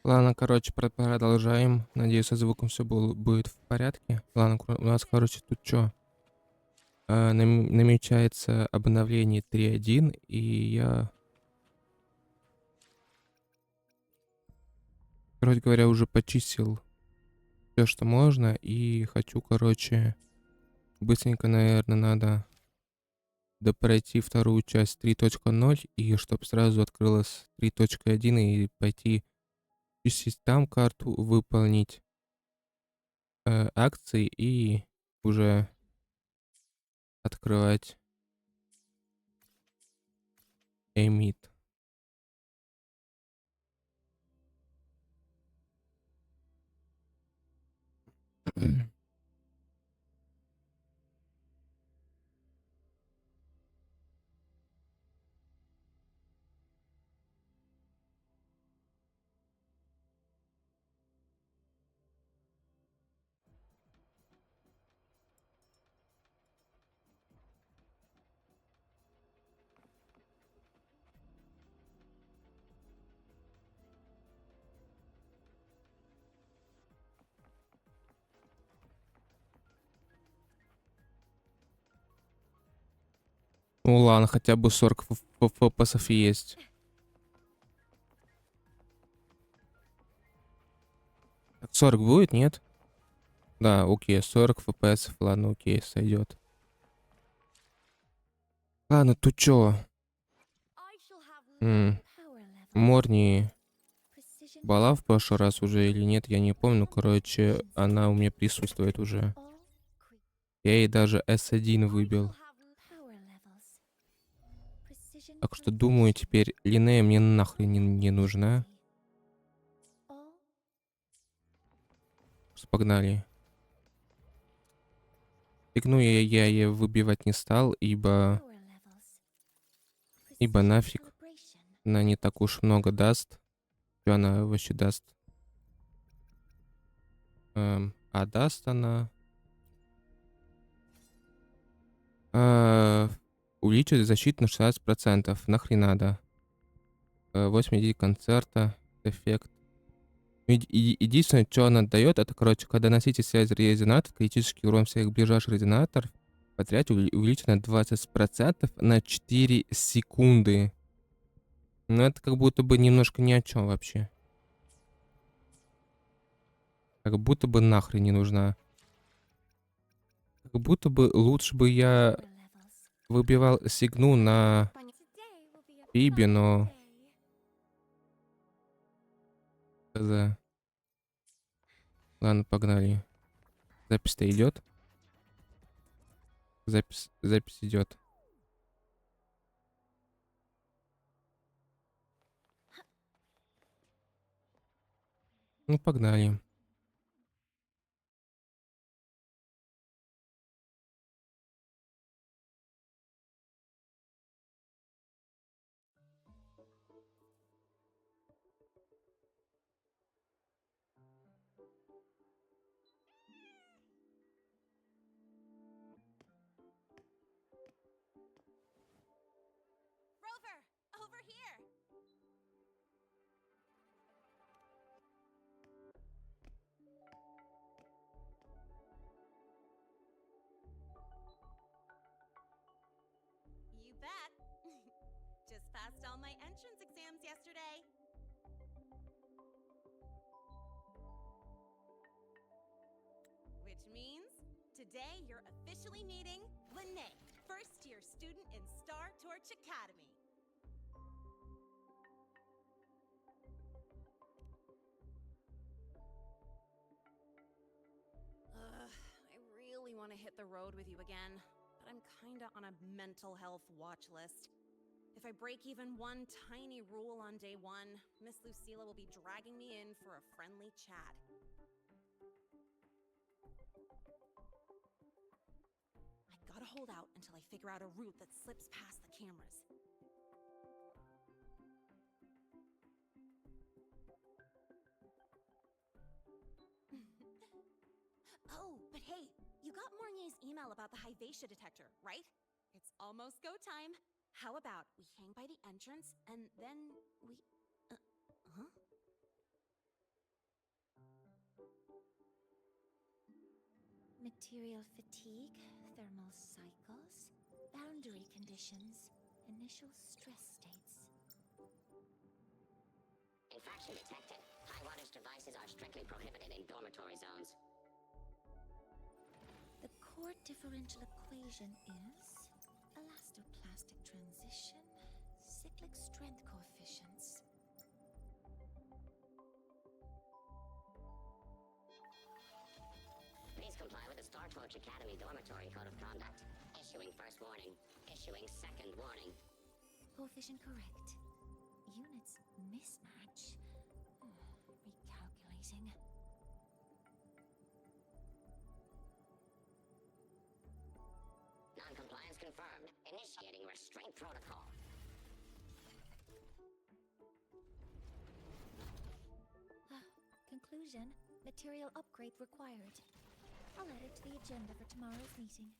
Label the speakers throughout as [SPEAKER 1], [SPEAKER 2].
[SPEAKER 1] Ладно, короче, продолжаем. Надеюсь, со звуком все будет в порядке. Ладно, у нас, короче, тут что? Намечается обновление 3.1, и я, короче говоря, уже почистил все, что можно, и хочу, короче, быстренько, наверное, надо допройти вторую часть 3.0, и чтобы сразу открылась 3.1, и пойти чистить там карту, выполнить акции и уже открывать эмит. Ну ладно, хотя бы 40 фпсов есть. Так 40 будет, нет? Да, окей, 40 фпсов, ладно, окей, сойдет. Ладно, тут чё? Морни была в прошлый раз уже или нет, я не помню. Короче, она у меня присутствует уже. Я ей даже S1 выбил. Так что думаю, теперь Линнея мне нахрен не нужна. Погнали. Фигну я ее выбивать не стал, ибо нафиг. Она не так уж много даст. Что она вообще даст? А даст она... увеличивает защиту на 16%. Нахрен надо. 80 концерта. Эффект. Единственное, что она дает, это, короче, когда носитель связи резонатор, критический урон всех ближайших резонаторов подряд увеличен на 20% на 4 секунды. Но это как будто бы немножко ни о чем вообще. Как будто бы нахрен не нужна. Как будто бы лучше бы я выбивал сигну на Фиби, но... хз. Ладно, погнали. Запись-то идет. Запись идет. Ну, погнали.
[SPEAKER 2] Just passed all my entrance exams yesterday. Which means today you're officially meeting Lene, first-year student in Star Torch Academy. I really want to hit the road with you again, but I'm kinda on a mental health watch list. If I break even one tiny rule on day one, Miss Lucilla will be dragging me in for a friendly chat. I gotta hold out until I figure out a route that slips past the cameras. Oh, but hey, you got Mornier's email about the Hyvatia detector, right? It's almost go time. How about we hang by the entrance and then we... huh?
[SPEAKER 3] Material fatigue, thermal cycles, boundary conditions, initial stress states.
[SPEAKER 4] Infraction detected. High wattage devices are strictly prohibited in dormitory zones.
[SPEAKER 3] The core differential equation is elastoplastic transition, cyclic strength coefficients.
[SPEAKER 4] Please comply with the Star Torch Academy Dormitory Code of Conduct. Issuing first warning. Issuing second warning.
[SPEAKER 3] Coefficient correct. Units mismatch. Recalculating.
[SPEAKER 4] Non-compliance confirmed. Initiating restraint protocol.
[SPEAKER 3] Conclusion. Material upgrade required. I'll add it to the agenda for tomorrow's meeting.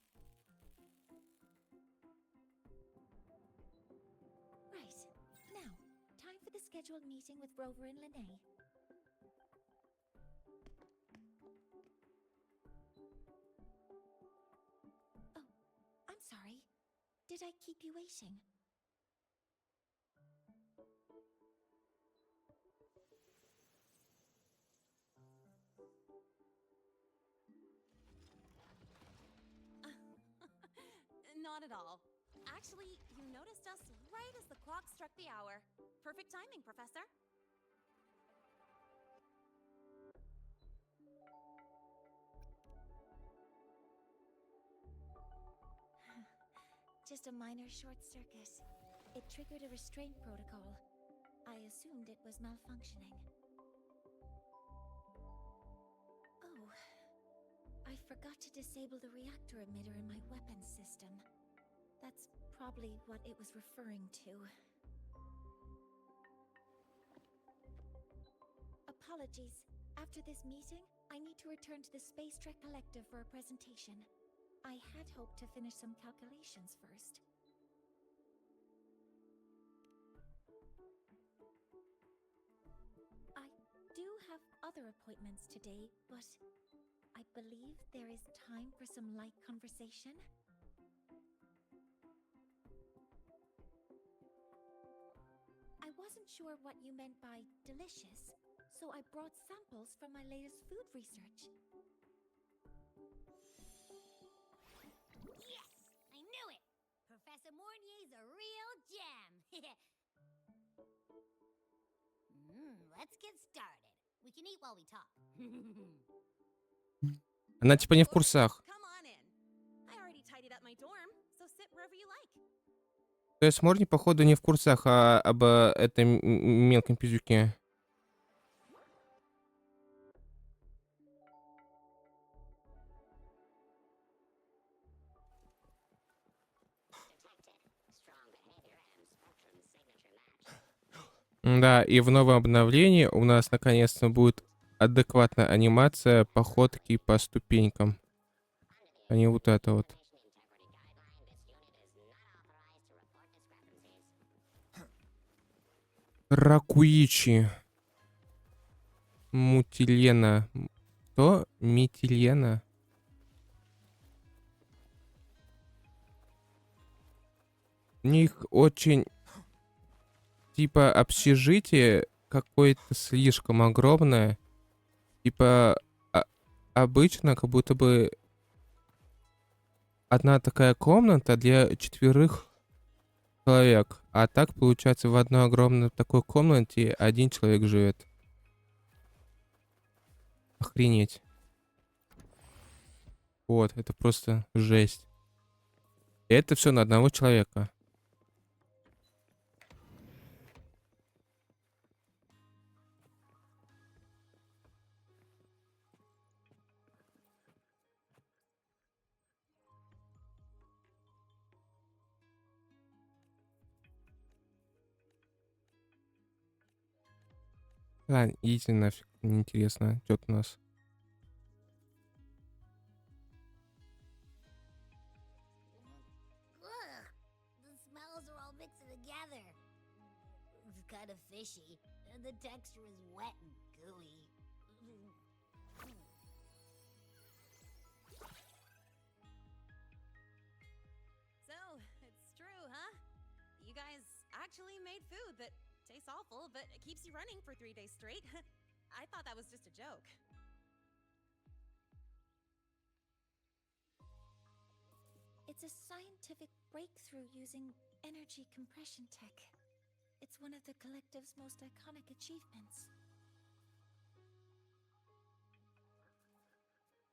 [SPEAKER 3] Right. Now, time for the scheduled meeting with Rover and Lene. Oh, I'm sorry. Did I keep you waiting?
[SPEAKER 2] Not at all. Actually, you noticed us right as the clock struck the hour. Perfect timing, Professor.
[SPEAKER 3] Just a minor short circuit. It triggered a restraint protocol. I assumed it was malfunctioning. Oh, I forgot to disable the reactor emitter in my weapons system. That's probably what it was referring to. Apologies. After this meeting, I need to return to the Space Trek Collective for a presentation. I had hoped to finish some calculations first. I do have other appointments today, but I believe there is time for some light conversation. I wasn't sure what you meant by delicious, so I brought samples from my latest food research.
[SPEAKER 5] Yes! I knew it! Professor Mornier's a real gem! Let's get started. We can eat while we talk.
[SPEAKER 1] Она типа не в курсах.
[SPEAKER 2] Come on in. I already tidied up my dorm, so sit wherever you like.
[SPEAKER 1] То есть Морни, походу, не в курсах об этом мелком пиздюке. Да, и в новом обновлении у нас наконец-то будет адекватная анимация походки по ступенькам. А не вот это вот. Ракуичи. Мутилена. Что? Метилена? У них очень... Типа общежитие какое-то слишком огромное. Типа обычно как будто бы одна такая комната для 4 человек. А так получается в одной огромной такой комнате 1 человек живет. Охренеть. Вот, это просто жесть. И это все на одного человека. Ладно, идите нафиг, неинтересно, что у нас.
[SPEAKER 5] Ugh, the smells are all mixed together. It's kind of fishy, and the texture is wet and gooey.
[SPEAKER 2] actually made food that tastes awful, but it keeps you running for 3 days straight. I thought that was just a joke.
[SPEAKER 3] It's a scientific breakthrough using energy compression tech. It's one of the collective's most iconic achievements.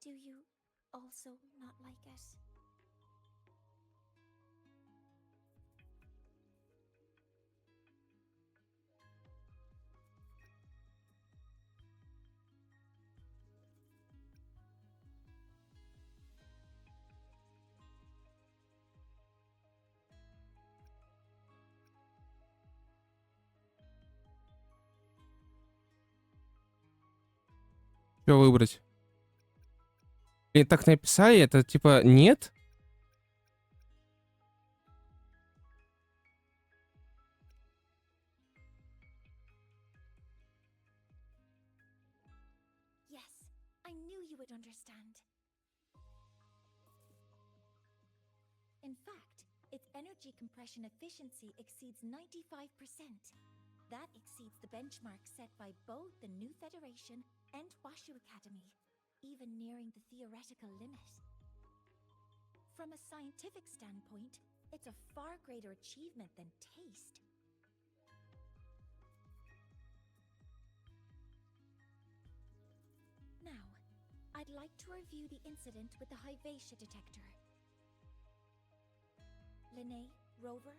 [SPEAKER 3] Do you also not like it?
[SPEAKER 1] Что выбрать? И так написали, это типа нет?
[SPEAKER 3] Yes, I knew you would understand. In fact, its energy compression efficiency exceeds 95%. That exceeds the benchmark set by both the New Federation and Washu Academy, even nearing the theoretical limit. From a scientific standpoint, it's a far greater achievement than taste. Now, I'd like to review the incident with the Hyvatia detector. Linnae, Rover,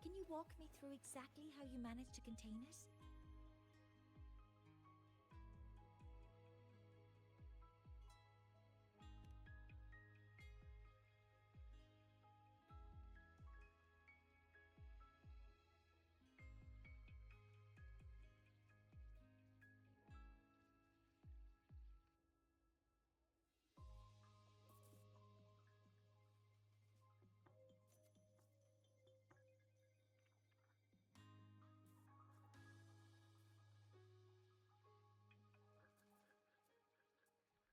[SPEAKER 3] can you walk me through exactly how you managed to contain it?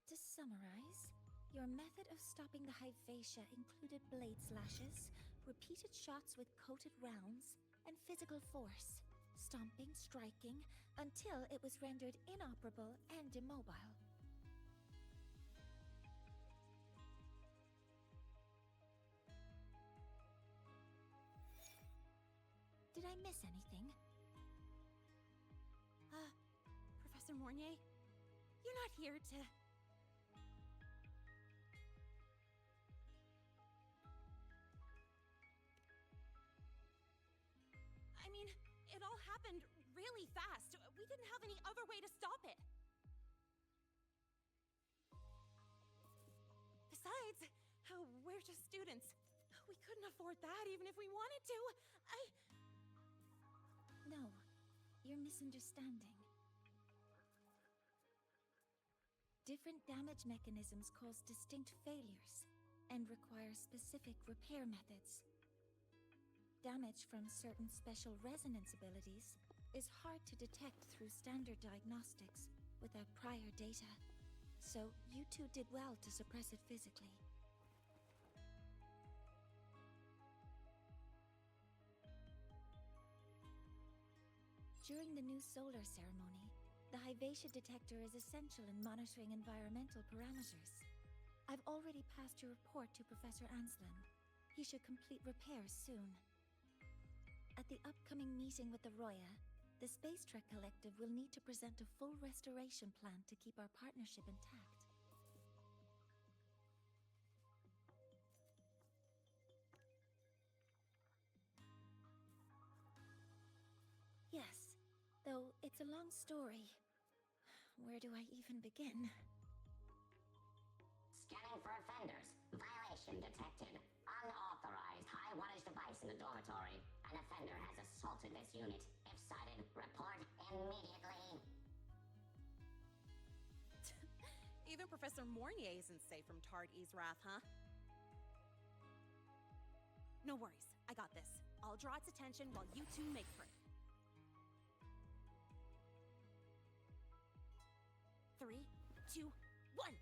[SPEAKER 3] To summarize, your method of stopping the Hyvatia included blade slashes, repeated shots with coated rounds, and physical force, stomping, striking, until it was rendered inoperable and immobile. Did I miss anything?
[SPEAKER 2] Professor Mornier, you're not here to... I mean, it all happened really fast. We didn't have any other way to stop it. Besides, we're just students. We couldn't afford that even if we wanted to.
[SPEAKER 3] No, you're misunderstanding. Different damage mechanisms cause distinct failures and require specific repair methods. Damage from certain special resonance abilities is hard to detect through standard diagnostics without prior data, so you two did well to suppress it physically. During the new solar ceremony, the Hyvatia detector is essential in monitoring environmental parameters. I've already passed your report to Professor Anslin. He should complete repairs soon. At the upcoming meeting with the Roya, the Space Trek Collective will need to present a full restoration plan to keep our partnership intact. Yes, though it's a long story. Where do I even begin?
[SPEAKER 4] Scanning for offenders. Violation detected. Unauthorized high wattage device in the dormitory. An offender has assaulted this unit. If cited, report immediately.
[SPEAKER 2] Even Professor Mornier isn't safe from Tard-E's wrath, huh? No worries, I got this. I'll draw its attention while you two make for it. 3, 2, 1!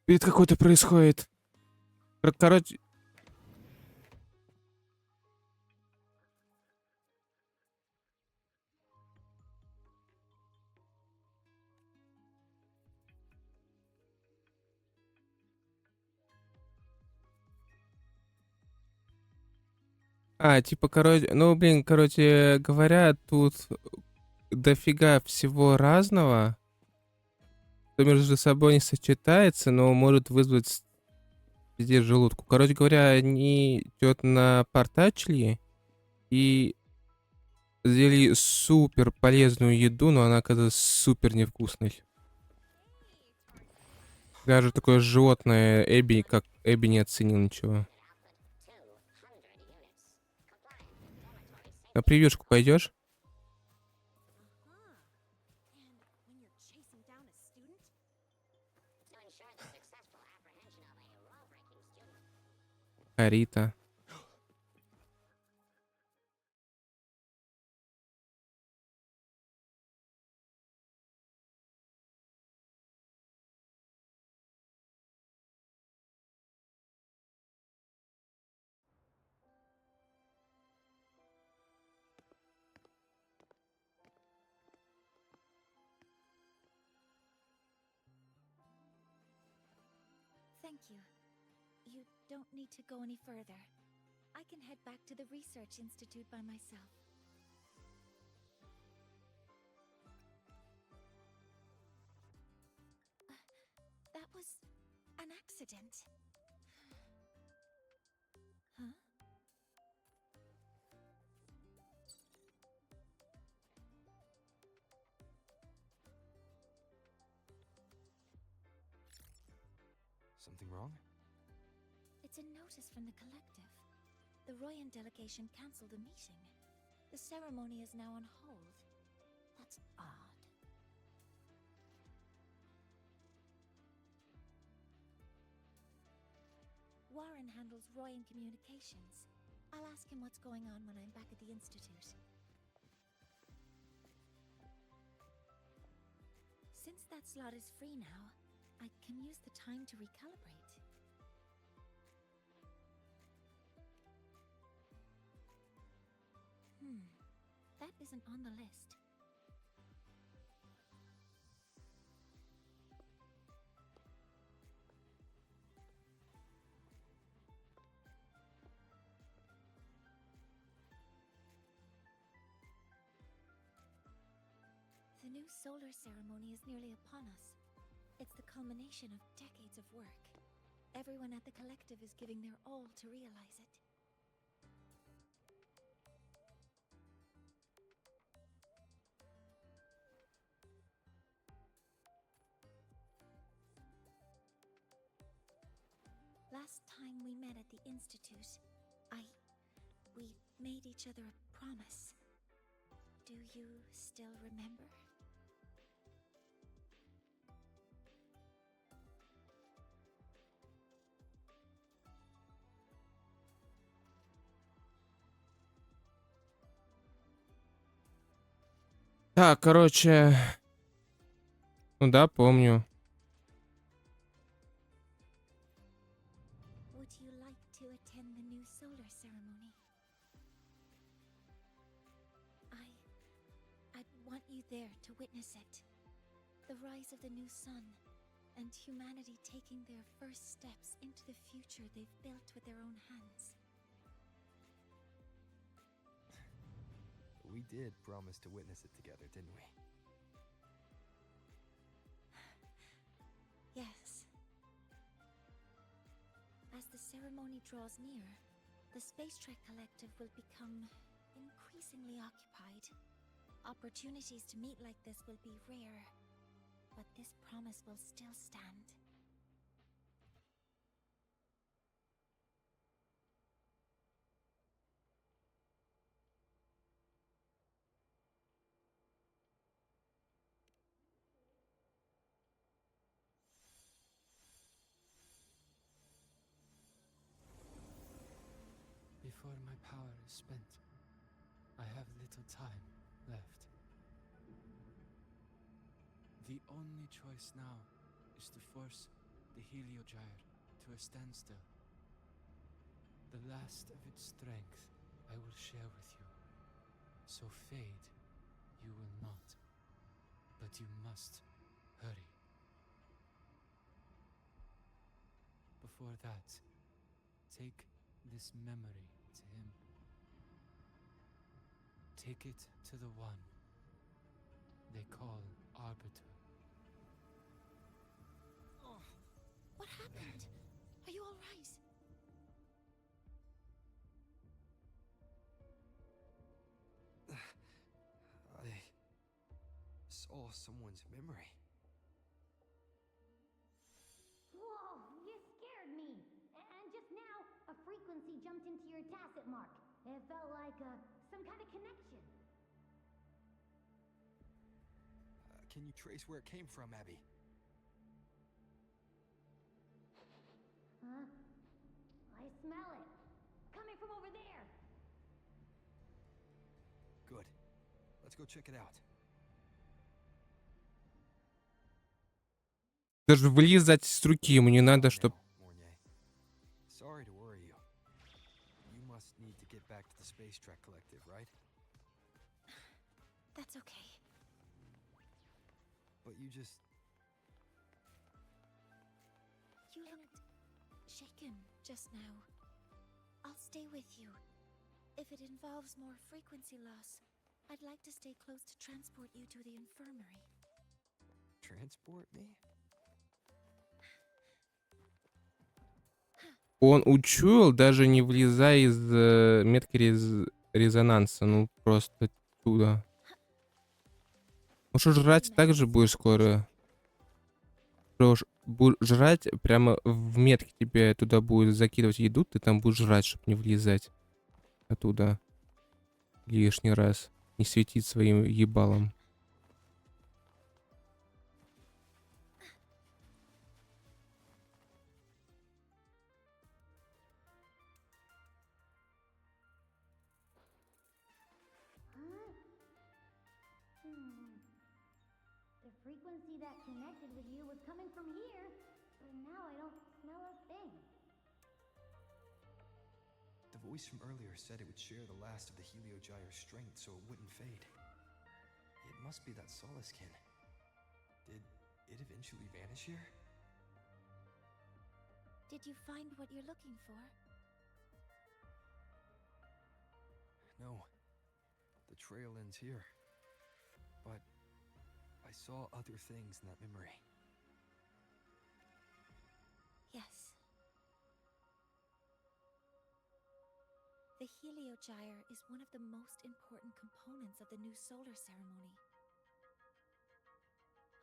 [SPEAKER 1] Вид какой-то происходит. Короче... типа, короче... Ну, блин, короче говоря, тут дофига всего разного, что между собой не сочетается, но может вызвать везде желудку. Короче говоря, они идет напортачили и сделали супер полезную еду, но она оказалась супер невкусной. Даже такое животное Эбби, как Эбби, не оценил ничего. На превьюшку пойдешь?
[SPEAKER 2] And when you're chasing down a student,
[SPEAKER 4] To ensure the successful apprehension of a law-breaking student.
[SPEAKER 1] Арита.
[SPEAKER 3] Thank you. You don't need to go any further. I can head back to the research institute by myself. That was an accident. Huh?
[SPEAKER 6] Something wrong?
[SPEAKER 3] It's a notice from the collective. The Royan delegation cancelled the meeting. The ceremony is now on hold. That's odd. Warren handles Royan communications. I'll ask him what's going on when I'm back at the institute. Since that slot is free now, I can use the time to recalibrate. That isn't on the list. The new solar ceremony is nearly upon us. It's the culmination of decades of work. Everyone at the collective is giving their all to realize it. Last time we met at the institute, we made each other a promise. Do you still remember?
[SPEAKER 1] Так, короче... Ну да, помню.
[SPEAKER 3] Would you like to attend the new solar ceremony? I'd want you there to witness it. The rise of the new sun, and humanity taking their first steps into the future they've built with their own hands.
[SPEAKER 6] We did promise to witness it together, didn't we?
[SPEAKER 3] Yes. As the ceremony draws near, the Space Trek Collective will become increasingly occupied. Opportunities to meet like this will be rare, but this promise will still stand.
[SPEAKER 7] Before my power is spent, I have little time left. The only choice now is to force the Heliogyre to a standstill. The last of its strength I will share with you. So fade you will not. But you must hurry. Before that, take this memory to him. Take it to the one they call Arbiter.
[SPEAKER 3] Oh, what happened? Are you all right?
[SPEAKER 6] I saw someone's memory.
[SPEAKER 5] Whoa, you scared me. And just now, a frequency jumped into your tacit mark. It felt like some kind of connection.
[SPEAKER 6] Can you trace where it came from, Abby?
[SPEAKER 5] Huh? I smell it. Coming from over there.
[SPEAKER 6] Good. Let's go check it out.
[SPEAKER 1] Даже вылезать с руки ему не надо, чтобы...
[SPEAKER 6] Sorry to worry you. You must need to get back to the Space Trek Collective, right?
[SPEAKER 3] That's okay.
[SPEAKER 6] But you just...
[SPEAKER 3] You looked shaken just now. I'll stay with you. If it involves more frequency loss, I'd like to stay close to transport you to the infirmary.
[SPEAKER 6] Transport me?
[SPEAKER 1] Он учуял, даже не влезая из метки резонанса. Ну, просто оттуда. Ну что, жрать так же будешь скоро? Жрать прямо в метке тебе туда будет закидывать еду, ты там будешь жрать, чтобы не влезать оттуда лишний раз. Не светить своим ебалом.
[SPEAKER 5] The frequency that connected with you was coming from here, but now I don't smell a thing.
[SPEAKER 6] The voice from earlier said it would share the last of the Heliogyre's strength so it wouldn't fade. It must be that solace kin. Did it eventually vanish here?
[SPEAKER 3] Did you find what you're looking for?
[SPEAKER 6] No. The trail ends here. But I saw other things in that memory.
[SPEAKER 3] Yes. The Heliogyre is one of the most important components of the new solar ceremony.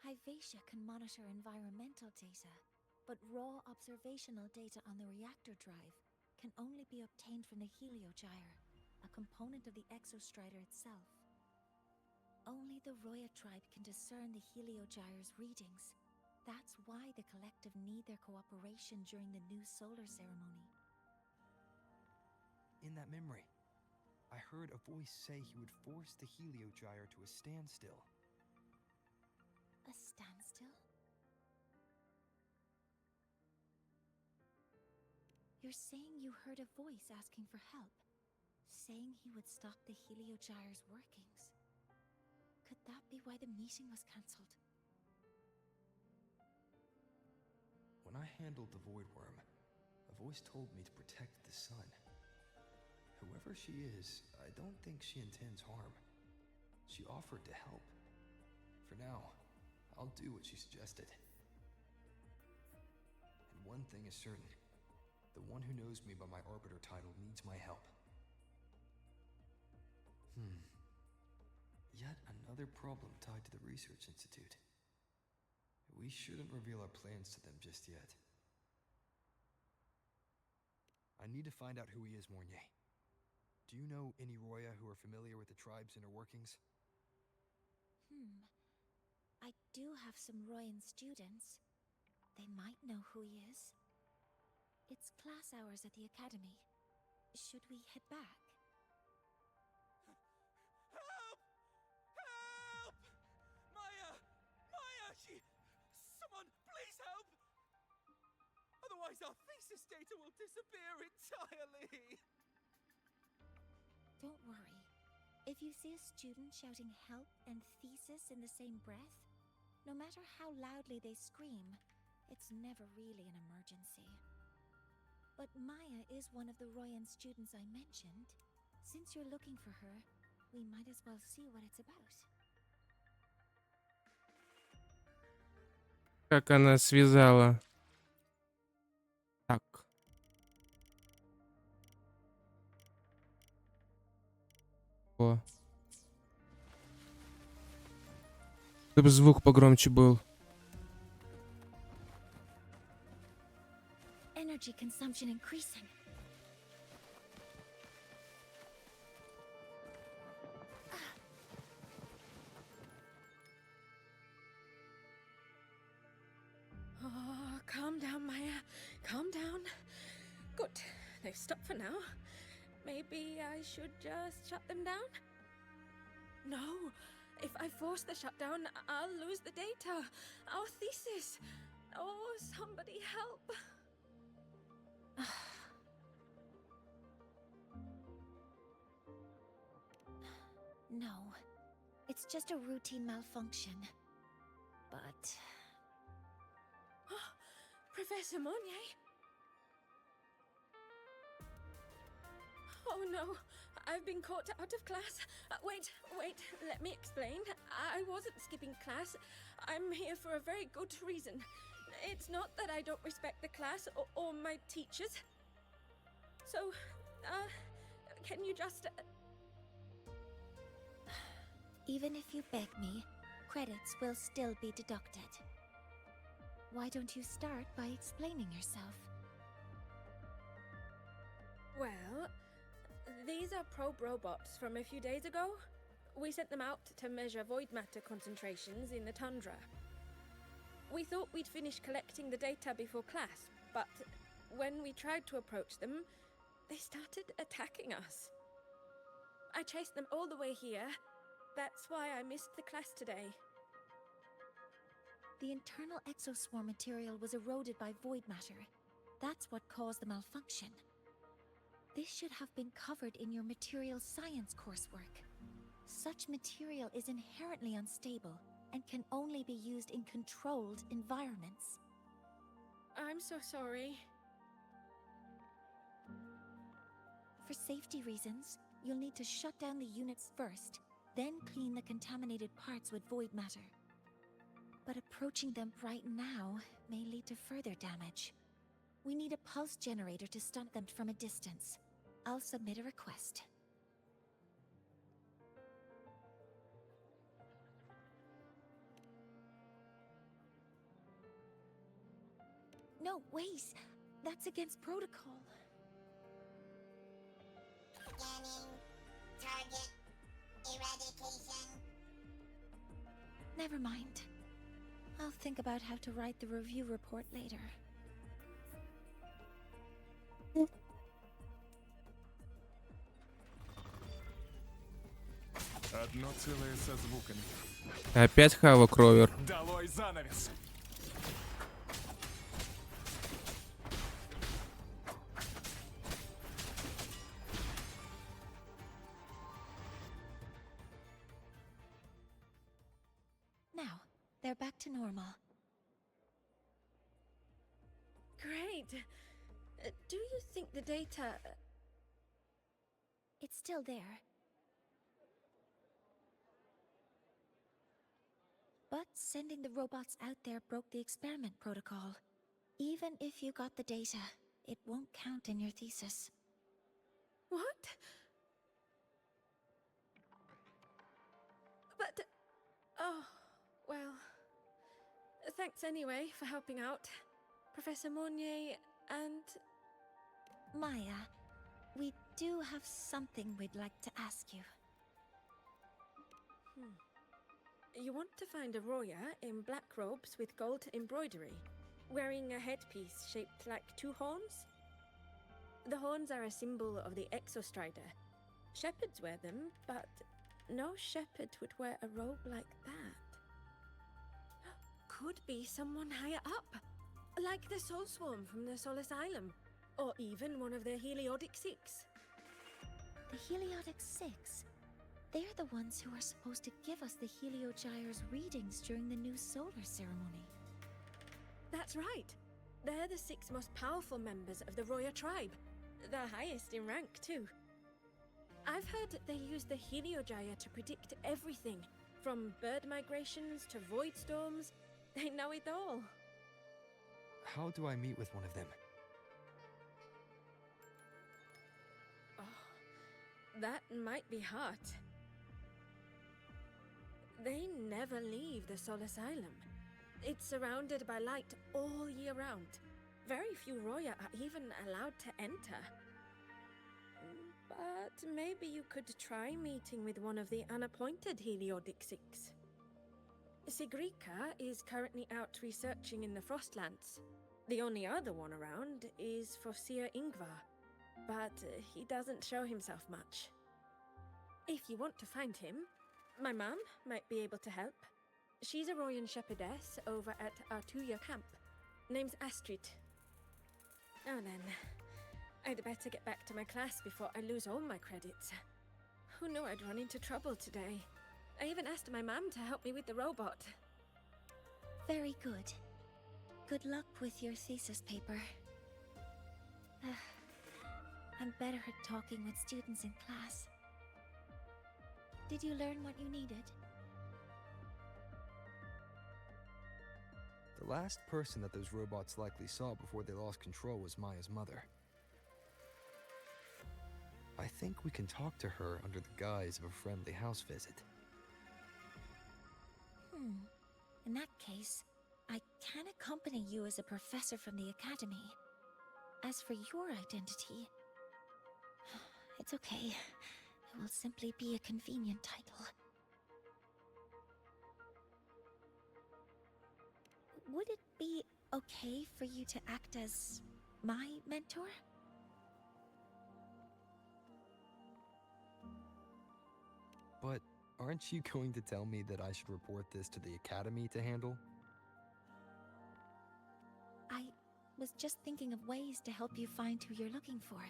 [SPEAKER 3] Hyvatia can monitor environmental data, but raw observational data on the reactor drive can only be obtained from the Heliogyre, a component of the exostrider itself. Only the Roya tribe can discern the Heliogyre's readings. That's why the collective need their cooperation during the new solar ceremony.
[SPEAKER 6] In that memory, I heard a voice say he would force the Heliogyre to a standstill.
[SPEAKER 3] A standstill? You're saying you heard a voice asking for help, saying he would stop the Heliogyre's workings. Could that be why the meeting was cancelled?
[SPEAKER 6] When I handled the Void Worm, a voice told me to protect the sun. Whoever she is, I don't think she intends harm. She offered to help. For now, I'll do what she suggested. And one thing is certain. The one who knows me by my Arbiter title needs my help. Yet another problem tied to the Research Institute. We shouldn't reveal our plans to them just yet. I need to find out who he is, Mornier. Do you know any Roya who are familiar with the tribe's inner workings?
[SPEAKER 3] I do have some Royan students. They might know who he is. It's class hours at the academy. Should we head back?
[SPEAKER 7] thesis data will disappear entirely.
[SPEAKER 3] Don't worry. If you see a student shouting help and thesis in the same breath, no matter how loudly they scream, it's never really an emergency. But Maya is one of the Royan students I mentioned. Since you're looking for her, we might as well see what it's about.
[SPEAKER 1] Как она связала. Так. О. Чтобы звук погромче был.
[SPEAKER 3] Energy consumption increasing.
[SPEAKER 8] Oh, calm down, Maya. Calm down. Good. They've stopped for now. Maybe I should just shut them down? No. If I force the shutdown, I'll lose the data. Our thesis. Oh, somebody help.
[SPEAKER 3] No. It's just a routine malfunction. But...
[SPEAKER 8] Professor Monnier? Oh no, I've been caught out of class. Wait, let me explain. I wasn't skipping class. I'm here for a very good reason. It's not that I don't respect the class or my teachers. So, can you just...
[SPEAKER 3] Even if you beg me, credits will still be deducted. Why don't you start by explaining yourself?
[SPEAKER 8] Well, these are probe robots from a few days ago. We sent them out to measure void matter concentrations in the tundra. We thought we'd finish collecting the data before class, but when we tried to approach them, they started attacking us. I chased them all the way here. That's why I missed the class today.
[SPEAKER 3] The internal exoswarm material was eroded by void matter. That's what caused the malfunction. This should have been covered in your material science coursework. Such material is inherently unstable and can only be used in controlled environments.
[SPEAKER 8] I'm so sorry.
[SPEAKER 3] For safety reasons, you'll need to shut down the units first, then clean the contaminated parts with void matter. But approaching them right now may lead to further damage. We need a pulse generator to stun them from a distance. I'll submit a request. No, wait! That's against protocol.
[SPEAKER 4] Scanning. Target. Eradication.
[SPEAKER 3] Never mind. I'll think about how to write the review report later.
[SPEAKER 9] Одно целое со звуками.
[SPEAKER 1] Опять Хава Кровер.
[SPEAKER 9] Долой занавес!
[SPEAKER 3] Now, they're back to normal.
[SPEAKER 8] Great. Do you think the data...
[SPEAKER 3] It's still there. But sending the robots out there broke the experiment protocol. Even if you got the data, it won't count in your thesis.
[SPEAKER 8] What? But... Oh, well... Thanks anyway for helping out, Professor Monnier and...
[SPEAKER 3] Maya, we do have something we'd like to ask you.
[SPEAKER 8] You want to find a Roya in black robes with gold embroidery, wearing a headpiece shaped like two horns? The horns are a symbol of the Exostrider. Shepherds wear them, but no shepherd would wear a robe like that. Could be someone higher up, like the Soul Swarm from the Soul Asylum. Or even one of the Heliodic Six.
[SPEAKER 3] The Heliodic Six? They're the ones who are supposed to give us the Heliogyre's readings during the new solar ceremony.
[SPEAKER 8] That's right. They're the 6 most powerful members of the Roya tribe. The highest in rank, too. I've heard that they use the Heliogyre to predict everything, from bird migrations to void storms. They know it all.
[SPEAKER 6] How do I meet with one of them?
[SPEAKER 8] Oh, that might be hard. They never leave the Sol Asylum. It's surrounded by light all year round. Very few Roya are even allowed to enter. But maybe you could try meeting with one of the unappointed Heliodic Six. Sigrika is currently out researching in the Frostlands. The only other one around is Fosir Ingvar, but he doesn't show himself much. If you want to find him, my mum might be able to help. She's a Royan shepherdess over at Artuya camp. Name's Astrid. Now then, I'd better get back to my class before I lose all my credits. Who knew I'd run into trouble today? I even asked my mum to help me with the robot.
[SPEAKER 3] Very good. Good luck with your thesis paper. I'm better at talking with students in class. Did you learn what you needed?
[SPEAKER 6] The last person that those robots likely saw before they lost control was Maya's mother. I think we can talk to her under the guise of a friendly house visit.
[SPEAKER 3] In that case, I can accompany you as a professor from the academy. As for your identity, it's okay. It will simply be a convenient title. Would it be okay for you to act as my mentor?
[SPEAKER 6] But aren't you going to tell me that I should report this to the academy to handle?
[SPEAKER 3] I was just thinking of ways to help you find who you're looking for.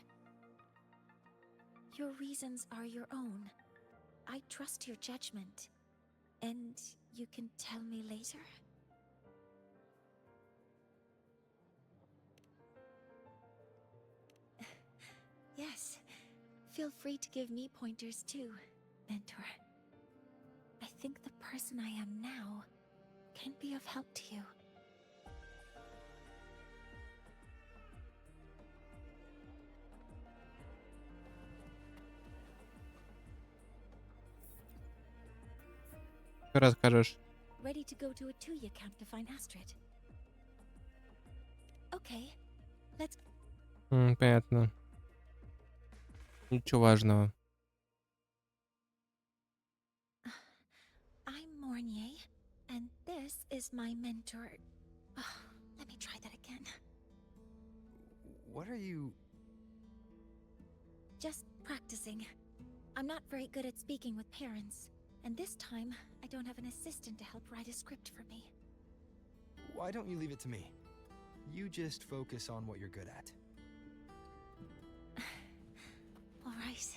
[SPEAKER 3] Your reasons are your own. I trust your judgment. And you can tell me later? Yes. Feel free to give me pointers too, mentor. I think the person I am now can be of help to you.
[SPEAKER 1] Что расскажешь?
[SPEAKER 3] Ready to go to a Tuya camp to find Astrid? Okay, let's...
[SPEAKER 1] Понятно. Ничего важного.
[SPEAKER 3] I'm Mornier, and this is my mentor. Let me try that again.
[SPEAKER 6] What are you...
[SPEAKER 3] Just practicing. I'm not very good at speaking with parents, and this time I don't have an assistant to help write a script for me.
[SPEAKER 6] Why don't you leave it to me? You just focus on what you're good at.
[SPEAKER 3] All right.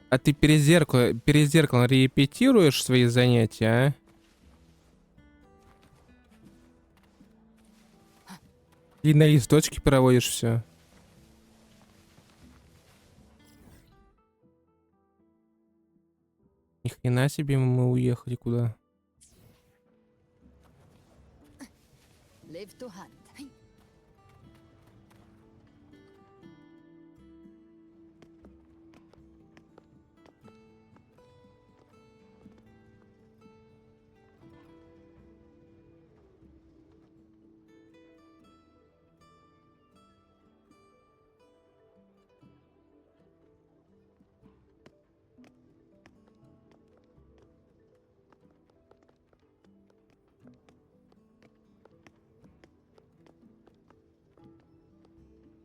[SPEAKER 1] А ты перед зеркалом репетируешь свои занятия, а? И на листочке проводишь все. Ни хрена себе, мы уехали куда?
[SPEAKER 10] Live to hunt.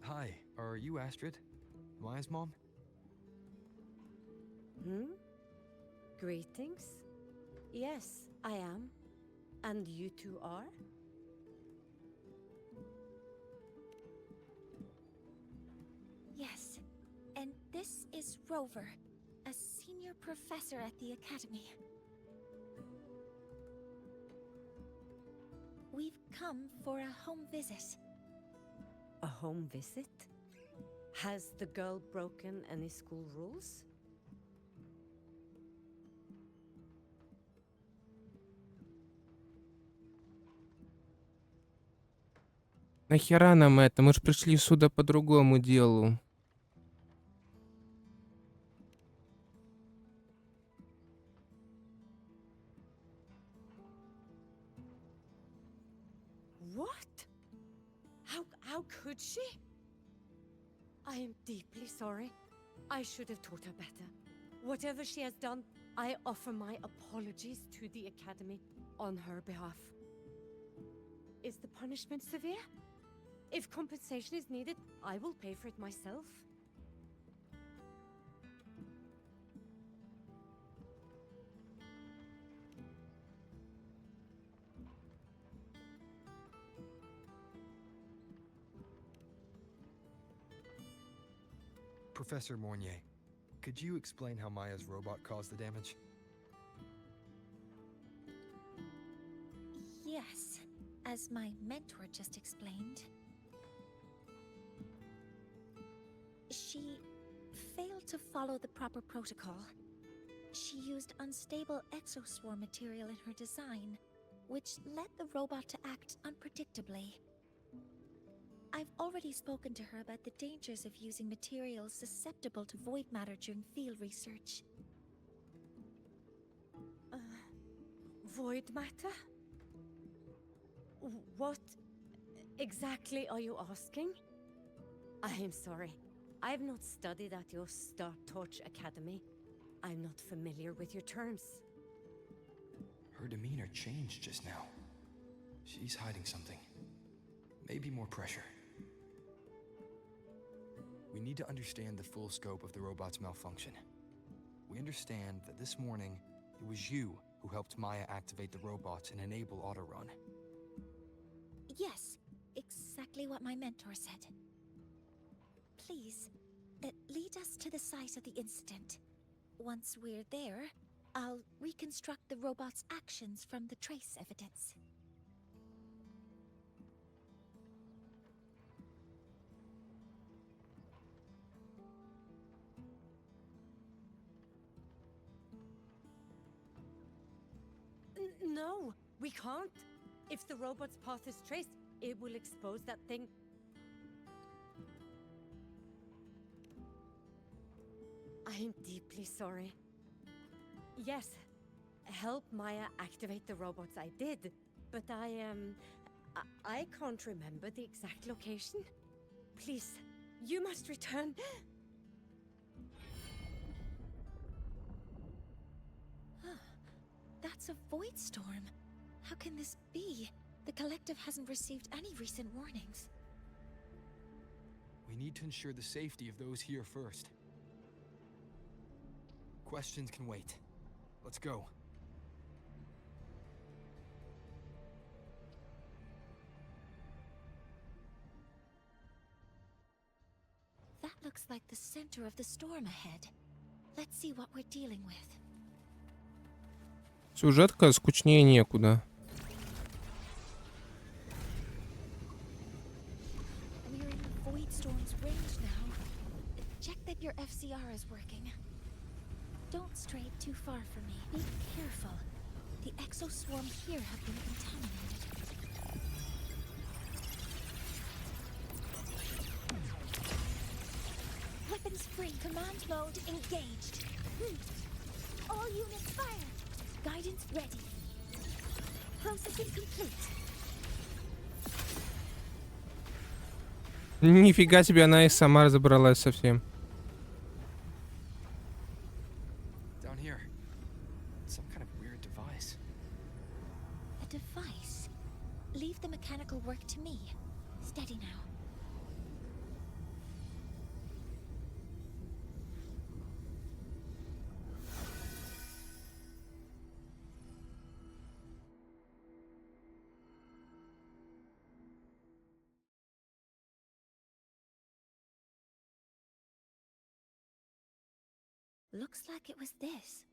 [SPEAKER 6] Hi, are you Astrid? Maya's mom?
[SPEAKER 10] Greetings. Yes, I am. And you two are?
[SPEAKER 3] Rover, a senior professor at the academy. We've come for a home visit.
[SPEAKER 11] A home visit? Has the girl broken any school rules?
[SPEAKER 1] Нахера нам это? Мы же пришли сюда по другому делу.
[SPEAKER 11] What? How could she? I am deeply sorry. I should have taught her better. Whatever she has done, I offer my apologies to the Academy on her behalf. Is the punishment severe? If compensation is needed, I will pay for it myself.
[SPEAKER 6] Professor Mornier, could you explain how Maya's robot caused the damage?
[SPEAKER 3] Yes, as my mentor just explained. She failed to follow the proper protocol. She used unstable exoswarm material in her design, which led the robot to act unpredictably. I've already spoken to her about the dangers of using materials susceptible to void matter during field research.
[SPEAKER 11] Void matter? What exactly are you asking? I am sorry. I have not studied at your Star Torch Academy. I'm not familiar with your terms.
[SPEAKER 6] Her demeanor changed just now. She's hiding something. Maybe more pressure. We need to understand the full scope of the robot's malfunction. We understand that this morning, it was you who helped Maya activate the robots and enable autorun.
[SPEAKER 3] Yes, exactly what my mentor said. Please, lead us to the site of the incident. Once we're there, I'll reconstruct the robot's actions from the trace evidence.
[SPEAKER 11] No, we can't. If the robot's path is traced, it will expose that thing. I am deeply sorry. Yes, help Maya activate the robots I did, but I can't remember the exact location. Please, you must return.
[SPEAKER 3] That's a void storm. How can this be? The collective hasn't received any recent warnings.
[SPEAKER 6] We need to ensure the safety of those here first. Questions can wait. Let's go.
[SPEAKER 3] That looks like the center of the storm ahead. Let's see what we're dealing with.
[SPEAKER 1] Сюжетка скучнее некуда.
[SPEAKER 3] We're in Void Storm's range now. Check that your FCR is working. Don't stray too far from me. Be careful. The exoswarms here have been contaminated. Weapons free. Command mode engaged. All units fire. Guidance ready. Processing complete.
[SPEAKER 1] Нифига себе, она и сама разобралась совсем.
[SPEAKER 6] Down here. Some kind of weird device.
[SPEAKER 3] A device? Leave the mechanical work to me. Steady now. Looks like it was this.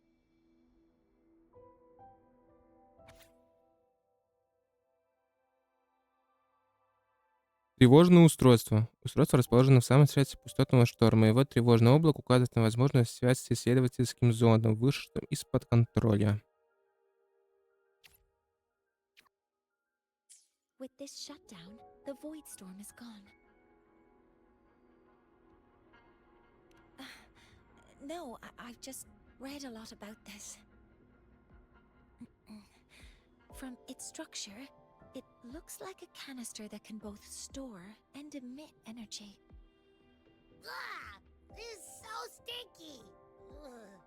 [SPEAKER 1] Тревожное устройство. Устройство расположено в самом сердце пустотного шторма. Его тревожное облако указывает на возможную связь с исследовательским зондом, вышедшим из-под контроля.
[SPEAKER 3] With this shutdown, the void storm is gone. No, I've just read a lot about this. From its structure, it looks like a canister that can both store and emit energy.
[SPEAKER 5] Ah! This is so stinky! Ugh.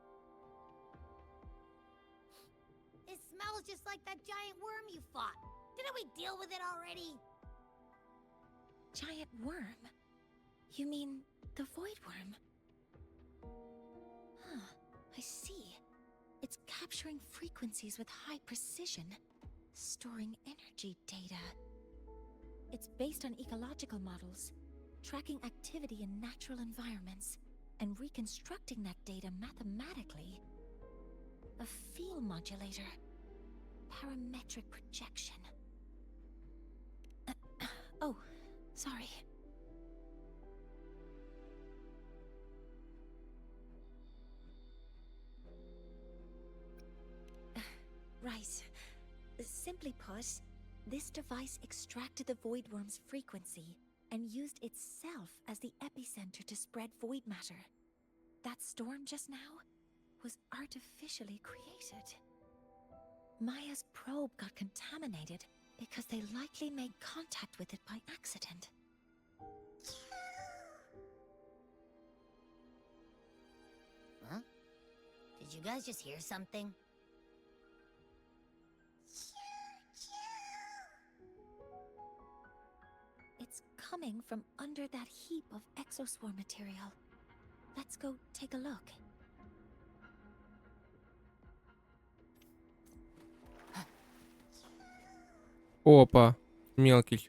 [SPEAKER 5] It smells just like that giant worm you fought. Didn't we deal with it already?
[SPEAKER 3] Giant worm? You mean the void worm? Huh, I see. It's capturing frequencies with high precision, storing energy data. It's based on ecological models, tracking activity in natural environments, and reconstructing that data mathematically. A field modulator. Parametric projection. Oh, sorry. Right. Simply put, this device extracted the void worm's frequency and used itself as the epicenter to spread void matter. That storm just now was artificially created. Maya's probe got contaminated because they likely made contact with it by accident.
[SPEAKER 5] Huh? Did you guys just hear something?
[SPEAKER 3] It's coming from under that heap of exoswarm material. Let's go take a look.
[SPEAKER 1] Опа, мелкий.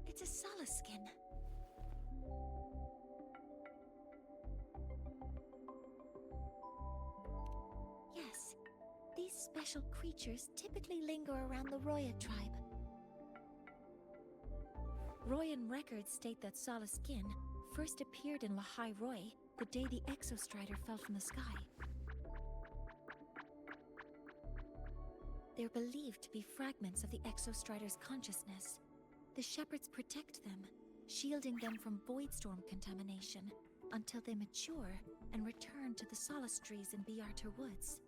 [SPEAKER 3] It's a Solace skin. Yes, these special creatures typically linger around the Roya tribe. Royan records state that Solace skin first appeared in Lahai Roy the day the Exostrider fell from the sky. They're believed to be fragments of the Exostrider's consciousness. The shepherds protect them, shielding them from void storm contamination until they mature and return to the Solace trees in Biarter Woods.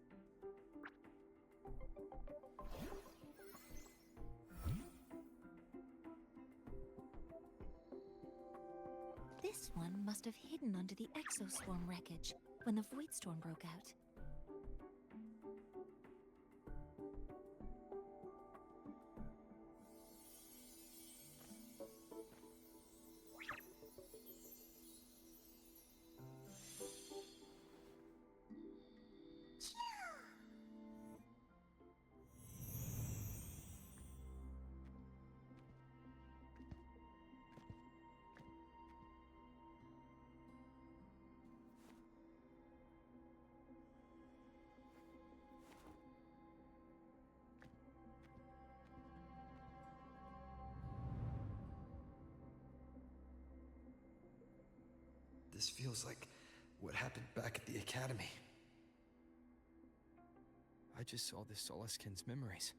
[SPEAKER 3] This one must have hidden under the exoswarm wreckage when the void storm broke out.
[SPEAKER 6] This feels like what happened back at the academy. I just saw this Solaskin's memories.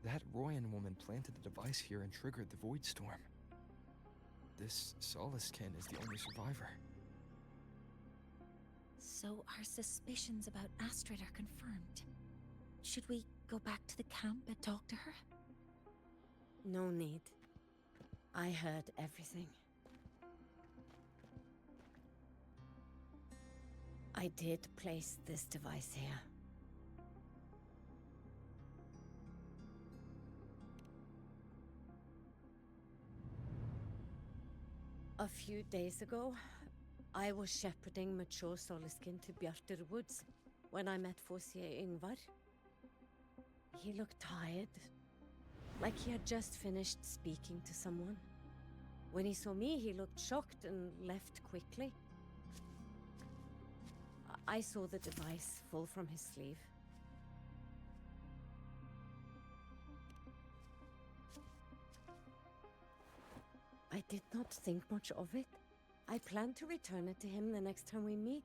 [SPEAKER 6] That Royan woman planted the device here and triggered the void storm. This Solaskin is the only survivor.
[SPEAKER 3] So our suspicions about Astrid are confirmed. Should we go back to the camp and talk to her?
[SPEAKER 11] No need. I heard everything. I did place this device here. A few days ago, I was shepherding mature Soliskin to Bjartur Woods when I met Forsier Ingvar. He looked tired, like he had just finished speaking to someone. When he saw me, he looked shocked and left quickly. I saw the device fall from his sleeve. I did not think much of it. I plan to return it to him the next time we meet.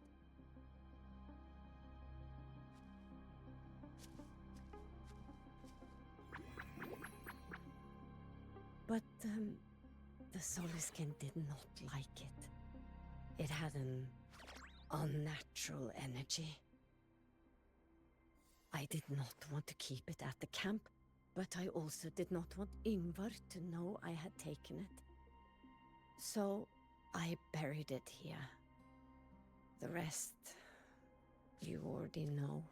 [SPEAKER 11] But, the Soliskin did not like it. It had an unnatural energy. I did not want to keep it at the camp, but I also did not want Ingvar to know I had taken it. So, I buried it here. The rest, you already know.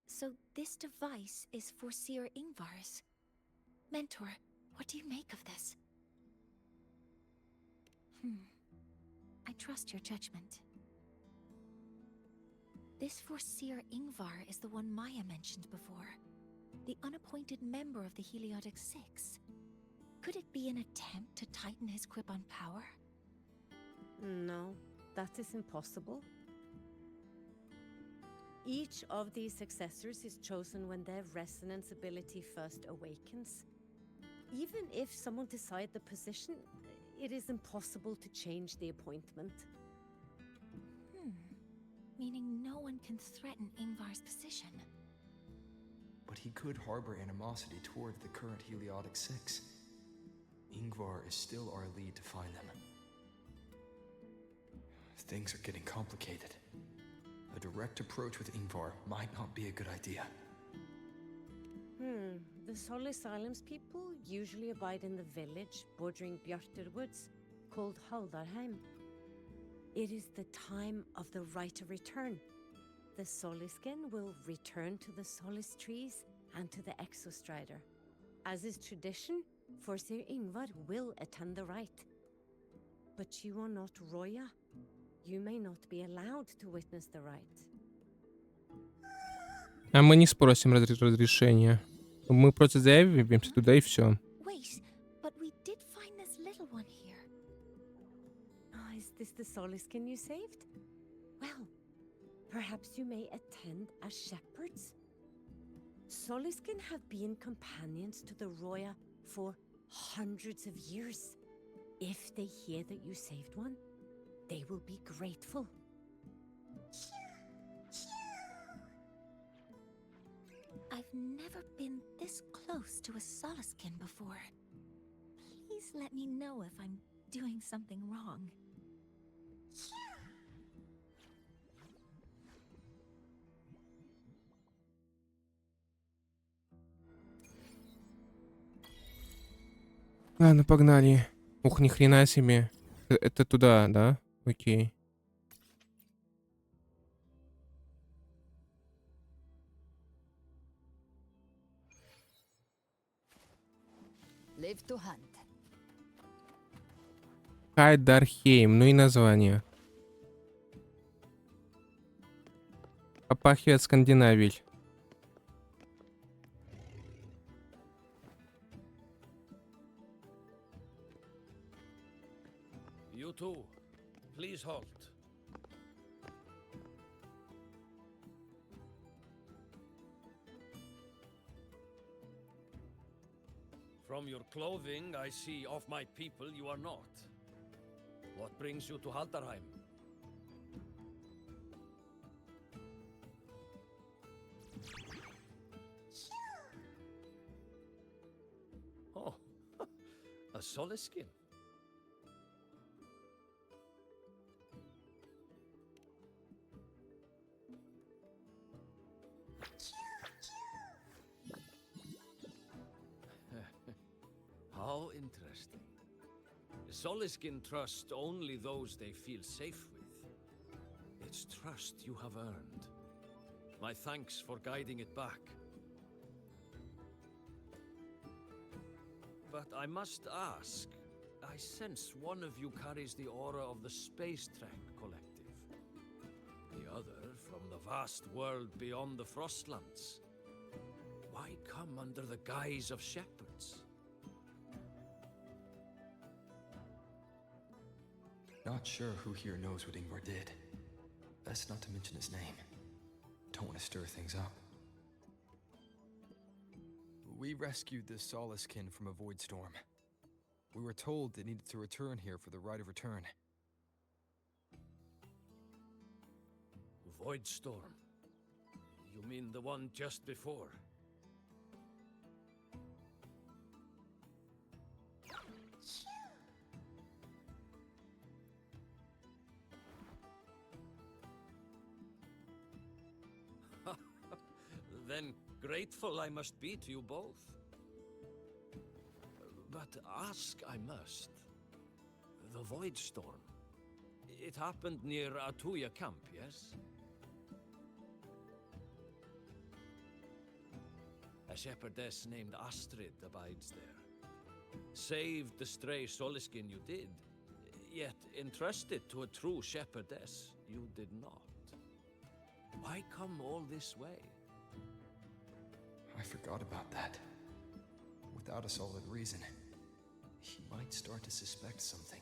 [SPEAKER 3] So this device is for Seer Ingvar's. Mentor, what do you make of this? I trust your judgment. This Forseer Ingvar is the one Maya mentioned before. The unappointed member of the Heliotic Six. Could it be an attempt to tighten his grip on power?
[SPEAKER 11] No, that is impossible. Each of these successors is chosen when their resonance ability first awakens. Even if someone decides the position, it is impossible to change the appointment.
[SPEAKER 3] Meaning no one can threaten Ingvar's position.
[SPEAKER 6] But he could harbor animosity toward the current Heliotic Six. Ingvar is still our lead to find them. Things are getting complicated. A direct approach with Ingvar might not be a good idea.
[SPEAKER 11] The Solis Islands people usually abide in the village bordering Bjartur Woods, called Haldarheim. It is the time of the right of return. The Soliskin will return to the Solis trees and to the Exostrider. As is tradition, Forseer Ingvar will attend the rite. But you are not Roya. You may not be allowed to witness the rite.
[SPEAKER 1] А мы не спросим разрешения. Мы просто заявимся туда и все.
[SPEAKER 3] Wait, but we did find this little one here.
[SPEAKER 11] Is this the Soliskin you saved? Well, perhaps you may attend as shepherds. Soliskin have been companions to the Roya for hundreds of years. If they hear that you saved one, they will be grateful.
[SPEAKER 3] I've never been this close to a Soliskin before. Please let me know if I'm doing something wrong.
[SPEAKER 1] Ладно, погнали. Ух, ни хрена себе. Это туда, да? Окей.
[SPEAKER 10] Live to hunt.
[SPEAKER 1] Хайдархейм, ну и название. Попахивает Скандинавией.
[SPEAKER 12] You too. Please halt. From your clothing, I see of my people you are not. What brings you to Haldarheim? Oh, a Soliskin. How interesting. Soliskin trust only those they feel safe with. It's trust you have earned. My thanks for guiding it back. But I must ask, I sense one of you carries the aura of the Space Trek Collective. The other from the vast world beyond the Frostlands. Why come under the guise of shepherds?
[SPEAKER 6] Not sure who here knows what Ingvar did. Best not to mention his name. Don't want to stir things up. We rescued this Soliskin from a void storm. We were told it needed to return here for the rite of return.
[SPEAKER 12] Void storm? You mean the one just before? Then grateful I must be to you both. But ask I must. The Void Storm. It happened near Atuya camp, yes? A shepherdess named Astrid abides there. Saved the stray Soliskin you did, yet entrusted to a true shepherdess you did not. Why come all this way?
[SPEAKER 6] I forgot about that. Without a solid reason, he might start to suspect something.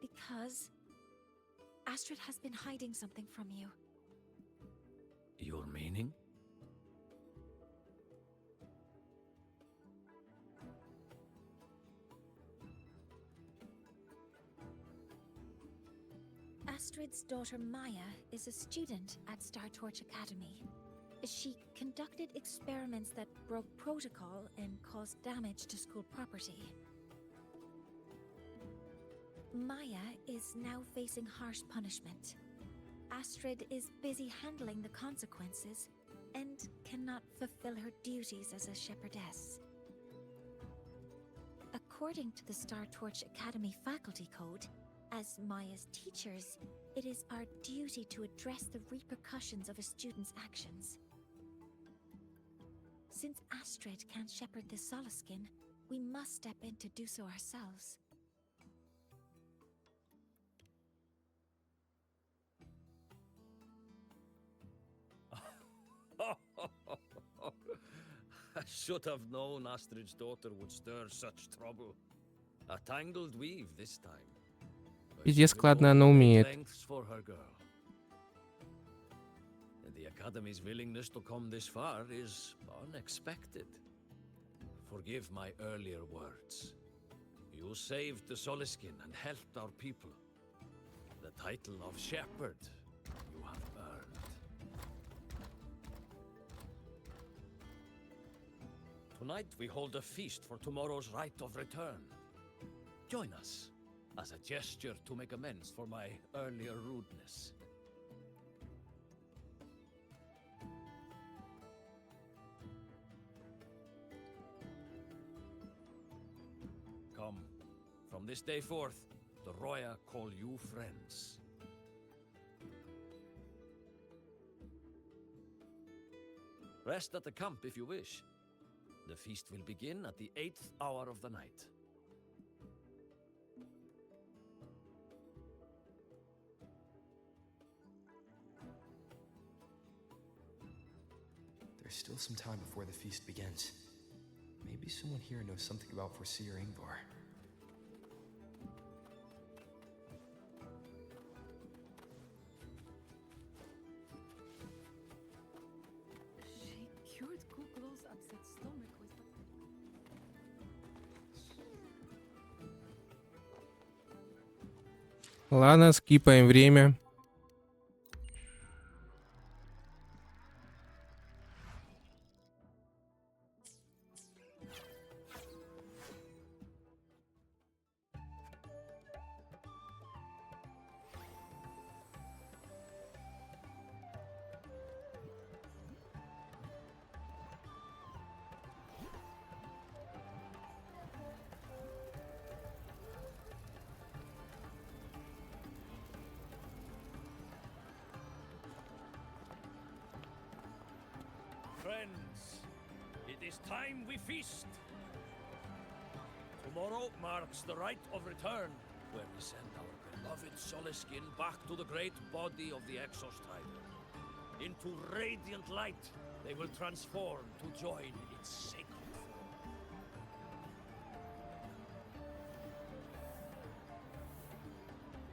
[SPEAKER 3] Because Astrid has been hiding something from you.
[SPEAKER 12] Your meaning?
[SPEAKER 3] Astrid's daughter Maya is a student at Star Torch Academy. She conducted experiments that broke protocol and caused damage to school property. Maya is now facing harsh punishment. Astrid is busy handling the consequences and cannot fulfill her duties as a shepherdess. According to the Star Torch Academy faculty code, as Maya's teachers, it is our duty to address the repercussions of a student's actions. Since Astrid can't shepherd the Soliskin, we must step in to do so ourselves.
[SPEAKER 12] I should have known Astrid's daughter would stir such trouble. A tangled weave this time.
[SPEAKER 1] Пиздец складно она умеет.
[SPEAKER 12] Lengths for her girl. And the Academy's willingness to come this far is unexpected. Forgive my earlier words. You saved the Soliskin and helped our people. The title of shepherd you have earned. Tonight we hold a feast for tomorrow's rite of return. Join us as a gesture to make amends for my earlier rudeness. Come, from this day forth, the Roya call you friends. Rest at the camp if you wish. The feast will begin at the 8th hour of the night.
[SPEAKER 6] There's still some time before the feast begins. Maybe someone here knows something about Foreseer Ingvar.
[SPEAKER 13] She cured Kuklow's upset stomach with
[SPEAKER 1] Ладно, скипаем время.
[SPEAKER 12] friends. It is time we feast. Tomorrow marks the rite of return, where we send our beloved Soliskin back to the great body of the Exostrider. Into radiant light, they will transform to join its sacred form.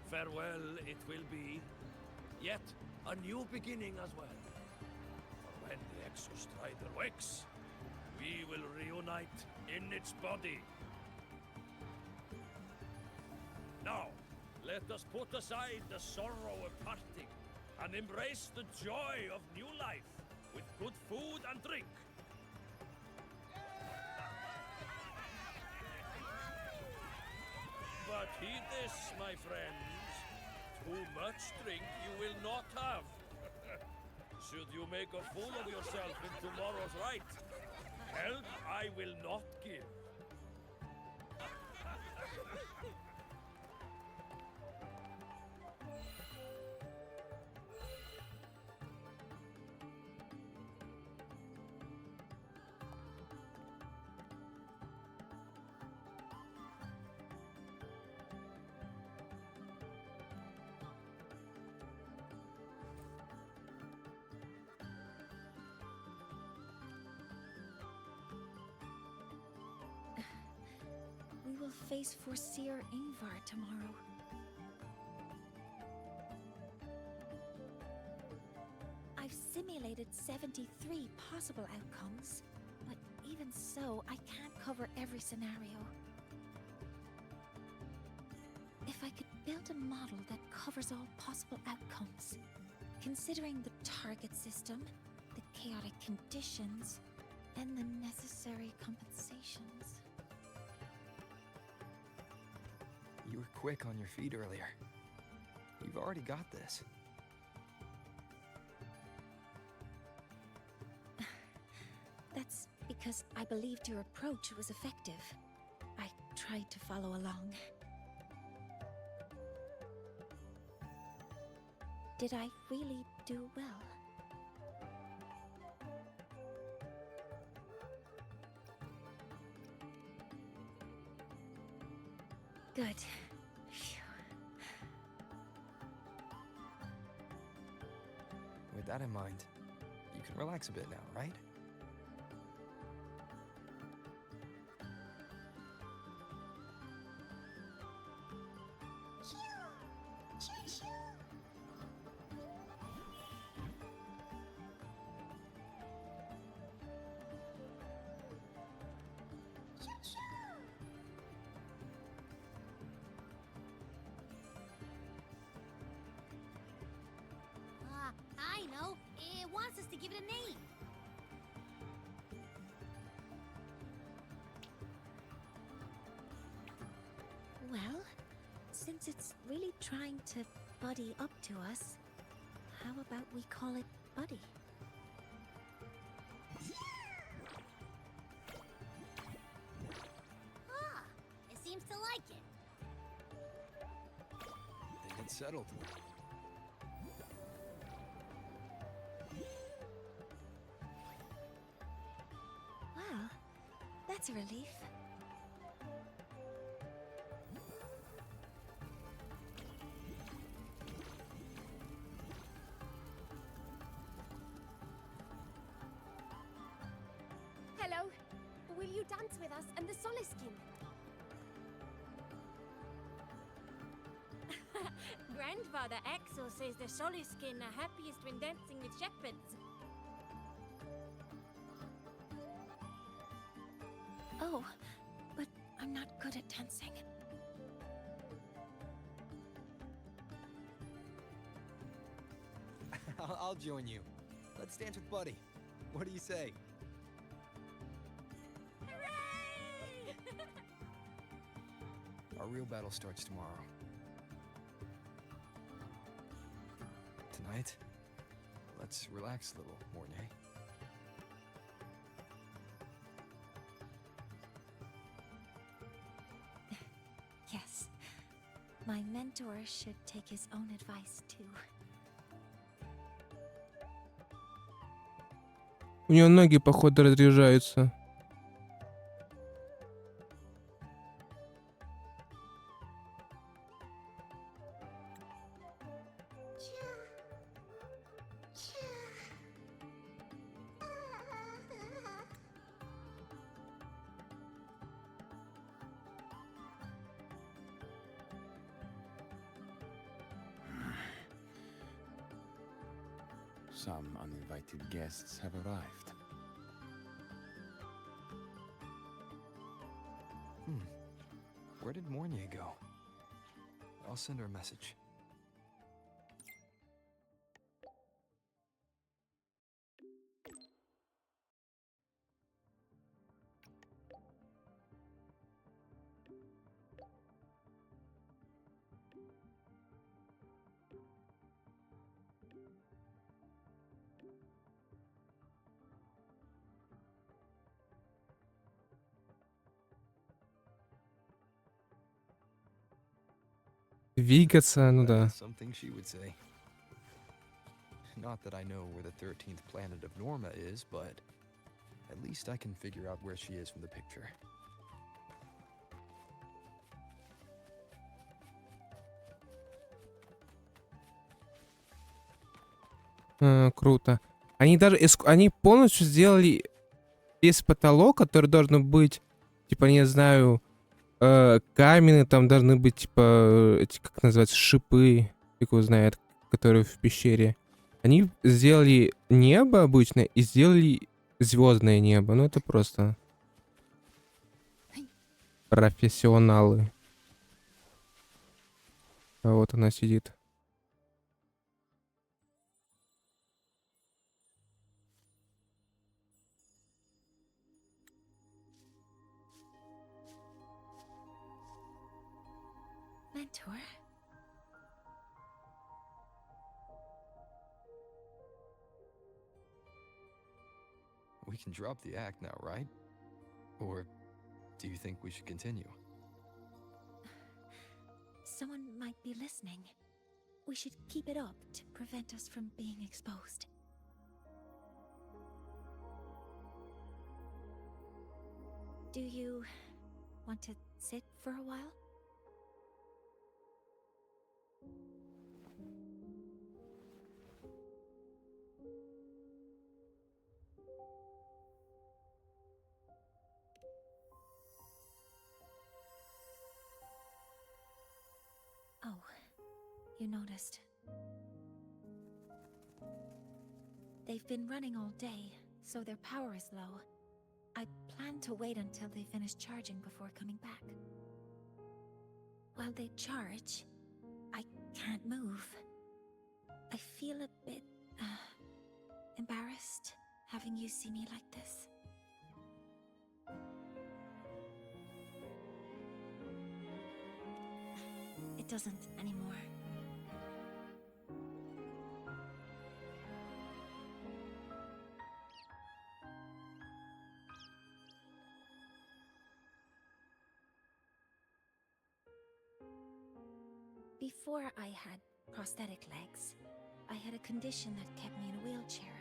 [SPEAKER 12] Farewell it will be, yet a new beginning as well. For when the Exostrider wakes, we will reunite in its body. Now, let us put aside the sorrow of parting and embrace the joy of new life with good food and drink. But heed this, my friends. Too much drink you will not have. Should you make a fool of yourself in tomorrow's rite, help I will not give.
[SPEAKER 3] We will face Forseer Ingvar tomorrow. I've simulated 73 possible outcomes, but even so, I can't cover every scenario. If I could build a model that covers all possible outcomes, considering the target system, the chaotic conditions, and the necessary compensations.
[SPEAKER 6] You were quick on your feet earlier. You've already got this.
[SPEAKER 3] That's because I believed your approach was effective. I tried to follow along. Did I really do well? Good. Phew.
[SPEAKER 6] With that in mind, you can relax a bit now, right?
[SPEAKER 5] I know. It wants us to give it a name.
[SPEAKER 3] Well, since it's really trying to buddy up to us, how about we call it Buddy?
[SPEAKER 5] Ah, it seems to like it.
[SPEAKER 6] Then it's settled.
[SPEAKER 3] Well, that's a relief.
[SPEAKER 8] Hello. Will you dance with us and the Soliskin? Grandfather Axel says the Soliskin are happiest when dancing with shepherds.
[SPEAKER 3] Oh, but I'm not good at dancing.
[SPEAKER 6] I'll join you. Let's dance with Buddy. What do you say?
[SPEAKER 8] Hooray!
[SPEAKER 6] Our real battle starts tomorrow. Tonight, let's relax a little, Mornay.
[SPEAKER 3] Yes. My mentor should take his own advice, too.
[SPEAKER 1] У нее ноги, походу, разряжаются.
[SPEAKER 14] Some uninvited guests have arrived.
[SPEAKER 6] Where did Mornia go? I'll send her a message.
[SPEAKER 1] Двигаться, ну да.
[SPEAKER 6] Something she would say. Not that I know where the 13th planet of Norma is, but at least I can figure out where she is from the picture.
[SPEAKER 1] Круто. Они даже они полностью сделали весь потолок, который должен быть, типа, не знаю, каменные, там должны быть, типа, эти, как называется, шипы, фиг его знает, которые в пещере. Они сделали небо обычное и сделали звездное небо. Ну, это просто профессионалы. А вот она сидит.
[SPEAKER 3] Mentor?
[SPEAKER 6] We can drop the act now, right? Or do you think we should continue?
[SPEAKER 3] Someone might be listening. We should keep it up to prevent us from being exposed. Do you want to sit for a while? Oh, you noticed. They've been running all day, so their power is low. I plan to wait until they finish charging before coming back. While they charge, I can't move. I feel a bit embarrassed having you see me like this. It doesn't anymore. Before I had prosthetic legs, I had a condition that kept me in a wheelchair.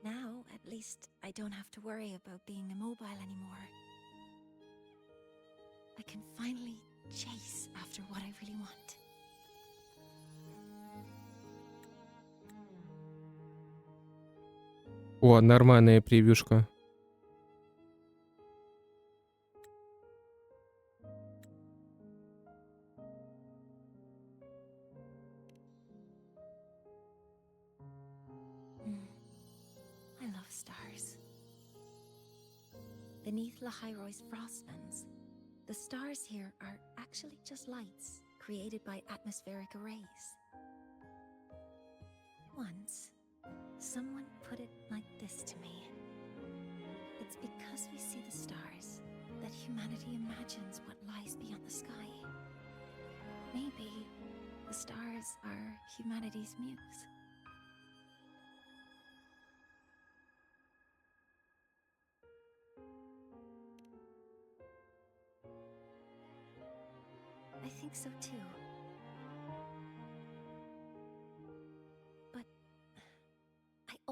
[SPEAKER 3] Now, at least, I don't have to worry about being immobile anymore. I can finally chase after what I really want.
[SPEAKER 1] О, нормальная превьюшка.
[SPEAKER 3] I love stars. Beneath Lahairoy's frostlands, the stars here are actually just lights created by atmospheric arrays. Once, someone put it like this to me. It's because we see the stars that humanity imagines what lies beyond the sky. Maybe the stars are humanity's muse. I think so too. But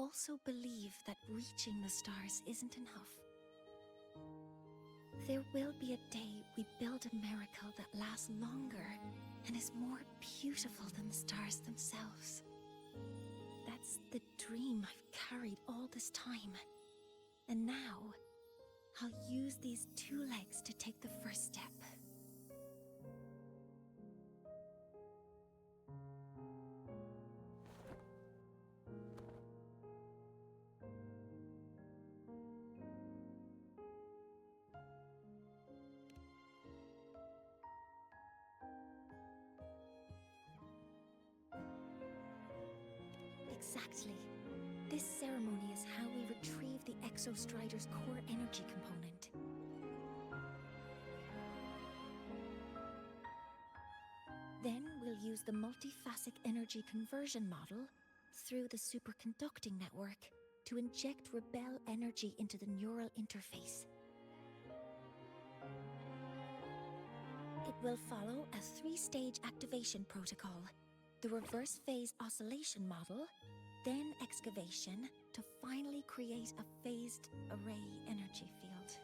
[SPEAKER 3] also believe that reaching the stars isn't enough. There will be a day we build a miracle that lasts longer and is more beautiful than the stars themselves. That's the dream I've carried all this time. And now, I'll use these 2 legs to take the first step. Exactly. This ceremony is how we retrieve the Exostrider's core energy component. Then we'll use the multiphasic energy conversion model through the superconducting network to inject rebel energy into the neural interface. It will follow a 3-stage activation protocol: the reverse phase oscillation model, then excavation, to finally create a phased array energy field.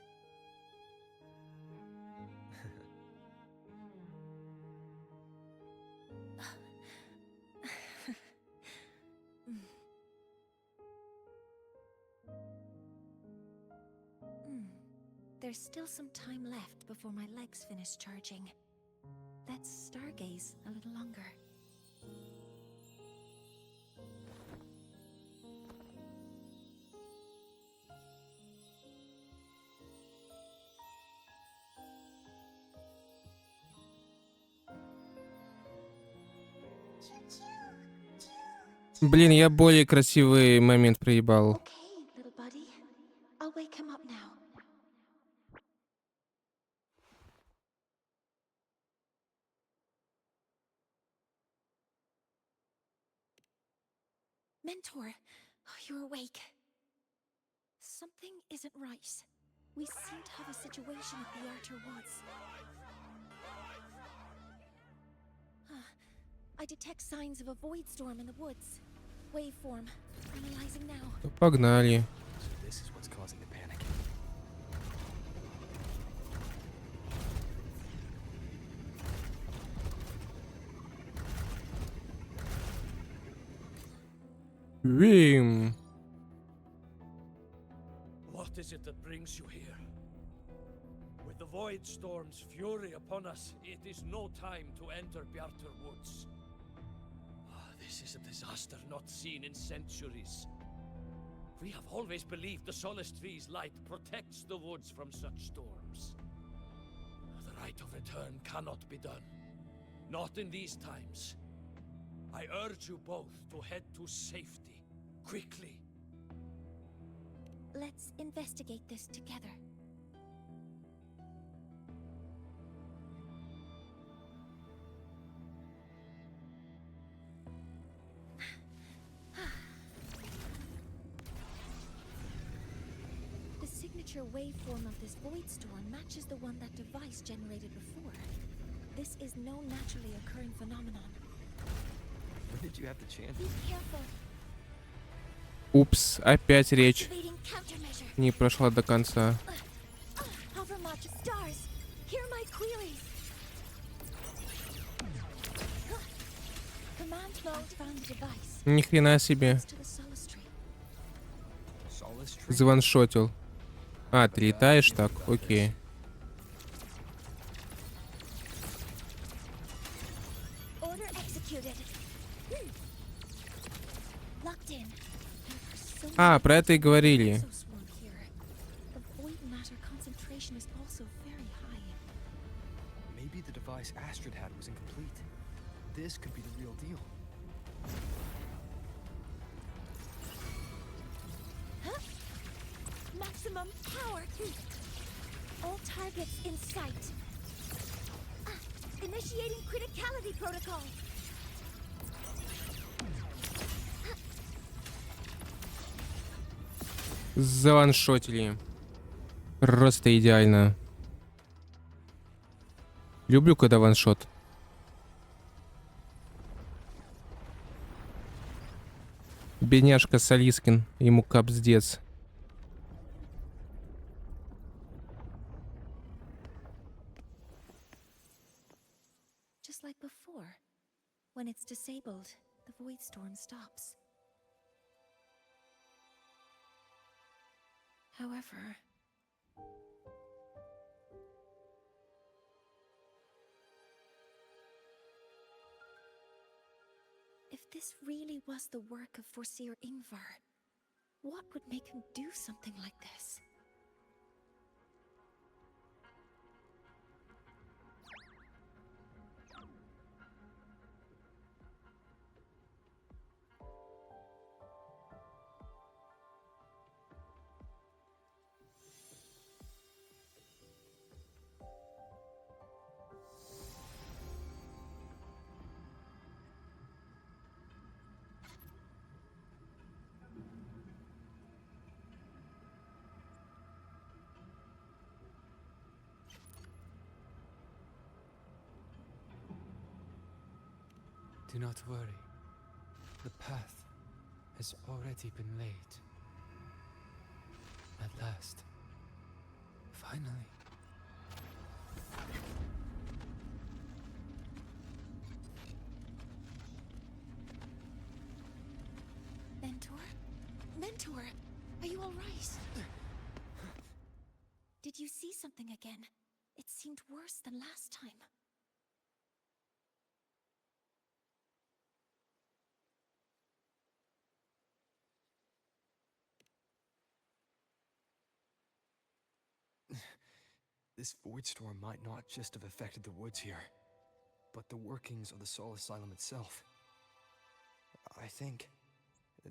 [SPEAKER 3] There's still some time left before my legs finish charging. Let's stargaze a little longer.
[SPEAKER 1] Блин, я более красивый момент проебал.
[SPEAKER 3] Okay, little buddy. I'll wake him up now. Mentor, you're awake. Something isn't right. We seem to have a situation at the Outer Woods. I detect signs of a void storm in the woods. Waveform. Analyzing now.
[SPEAKER 1] Погнали.
[SPEAKER 6] So this is what's causing the panic.
[SPEAKER 1] Вим.
[SPEAKER 12] What is it that brings you here? With the void storm's fury upon us, it is no time to enter Bjartur Woods. This is a disaster not seen in centuries. We have always believed the Solace Tree's light protects the woods from such storms. The rite of return cannot be done. Not in these times. I urge you both to head to safety. Quickly.
[SPEAKER 3] Let's investigate this together. The signature waveform of this void storm matches the one that device generated before. This is no naturally occurring phenomenon.
[SPEAKER 6] When did you have the chance?
[SPEAKER 3] Be careful.
[SPEAKER 1] Упс, опять речь
[SPEAKER 3] Activating countermeasure.
[SPEAKER 1] не прошла до конца.
[SPEAKER 3] Hover much stars. Hear my queries. Command mode found the device.
[SPEAKER 1] Ни хрена себе.
[SPEAKER 3] To the Solace Tree.
[SPEAKER 6] Solace Tree?
[SPEAKER 1] Заваншотил. А, ты летаешь так? Окей.
[SPEAKER 3] Order executed. Locked in.
[SPEAKER 1] А, про это и говорили.
[SPEAKER 6] Maybe the device Astrid had was incomplete. This could be the real deal.
[SPEAKER 3] Huh? Maximum power. All targets in sight. Initiating criticality protocol.
[SPEAKER 1] Заваншотили. Просто идеально. Люблю, когда ваншот. Бедняжка Солискин, ему капздец.
[SPEAKER 3] Just like before, when it's disabled, the void storm stops. However, if this really was the work of Foreseer Ingvar, what would make him do something like this?
[SPEAKER 7] Do not worry. The path has already been laid. At last. Finally.
[SPEAKER 3] Mentor? Mentor! Are you alright? Did you see something again? It seemed worse than last time.
[SPEAKER 6] This void storm might not just have affected the woods here, but the workings of the Soul Asylum itself. I think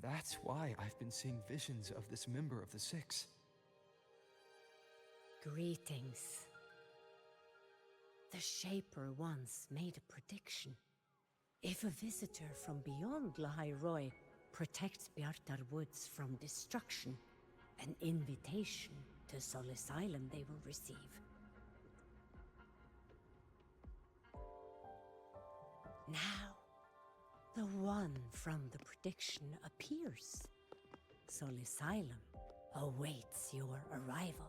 [SPEAKER 6] that's why I've been seeing visions of this member of the Six.
[SPEAKER 11] Greetings. The Shaper once made a prediction. If a visitor from beyond Lahai Roy protects Bjartar Woods from destruction, an invitation to Soul Asylum they will receive. Now, the one from the prediction appears. Soul Asylum awaits your arrival.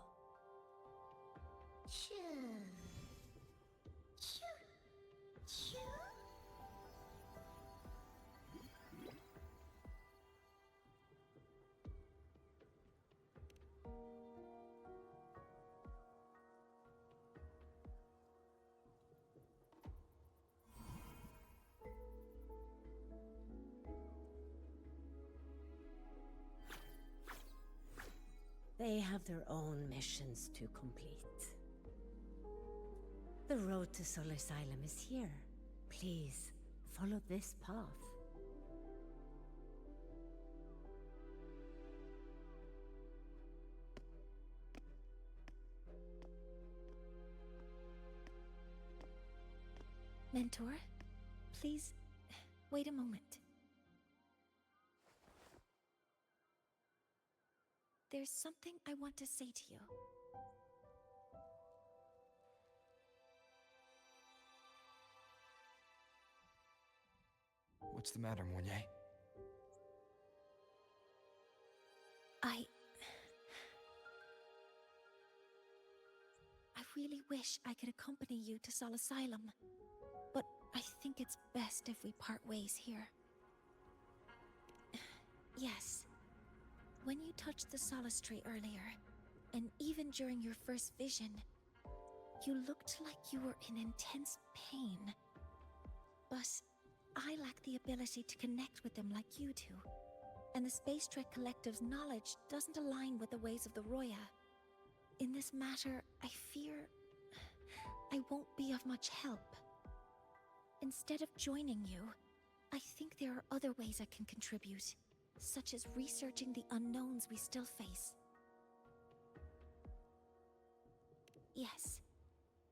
[SPEAKER 11] They have their own missions to complete. The road to Soul Asylum is here. Please, follow this path.
[SPEAKER 3] Mentor, please, wait a moment. There's something I want to say to you.
[SPEAKER 6] What's the matter, Mornay?
[SPEAKER 3] I really wish I could accompany you to Soul Asylum, but I think it's best if we part ways here. Yes. When you touched the Solace Tree earlier, and even during your first vision, you looked like you were in intense pain. But I lack the ability to connect with them like you do, and the Space Trek Collective's knowledge doesn't align with the ways of the Roya. In this matter, I fear I won't be of much help. Instead of joining you, I think there are other ways I can contribute, such as researching the unknowns we still face. Yes,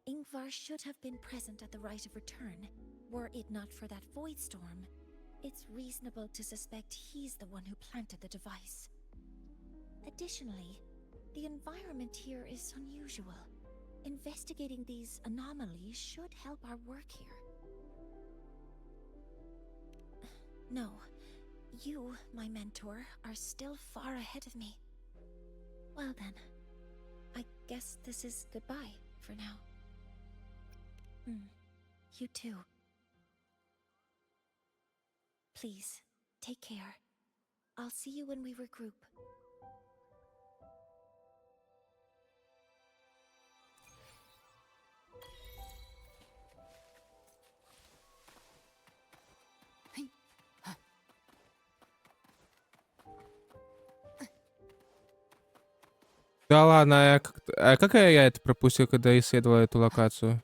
[SPEAKER 3] Ingvar should have been present at the Rite of Return. Were it not for that void storm, it's reasonable to suspect he's the one who planted the device. Additionally, the environment here is unusual. Investigating these anomalies should help our work here. No, You, my mentor, are still far ahead of me. Well then, I guess this is goodbye for now. You too. Please, take care. I'll see you when we regroup.
[SPEAKER 1] Да ладно, как я это пропустил, когда исследовал эту локацию?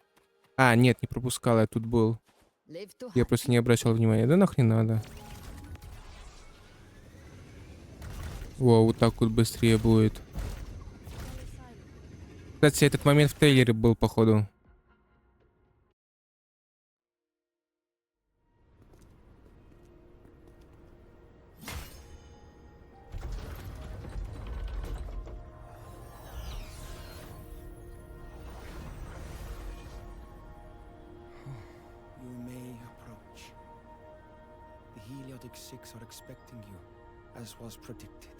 [SPEAKER 1] А, нет, не пропускал, я тут был. Я просто не обращал внимания. Да нахрен надо. Во, вот так вот быстрее будет. Кстати, этот момент в трейлере был, походу.
[SPEAKER 6] Six are expecting you, as was predicted.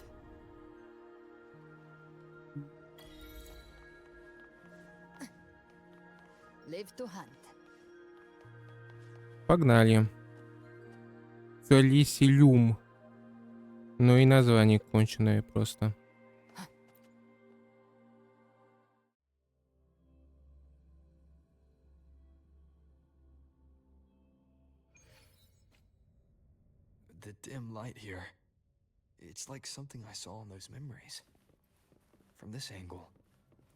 [SPEAKER 10] Live to hunt.
[SPEAKER 1] Погнали. Солисилюм. Ну и название конченое просто.
[SPEAKER 6] The dim light here. It's like something I saw in those memories. From this angle,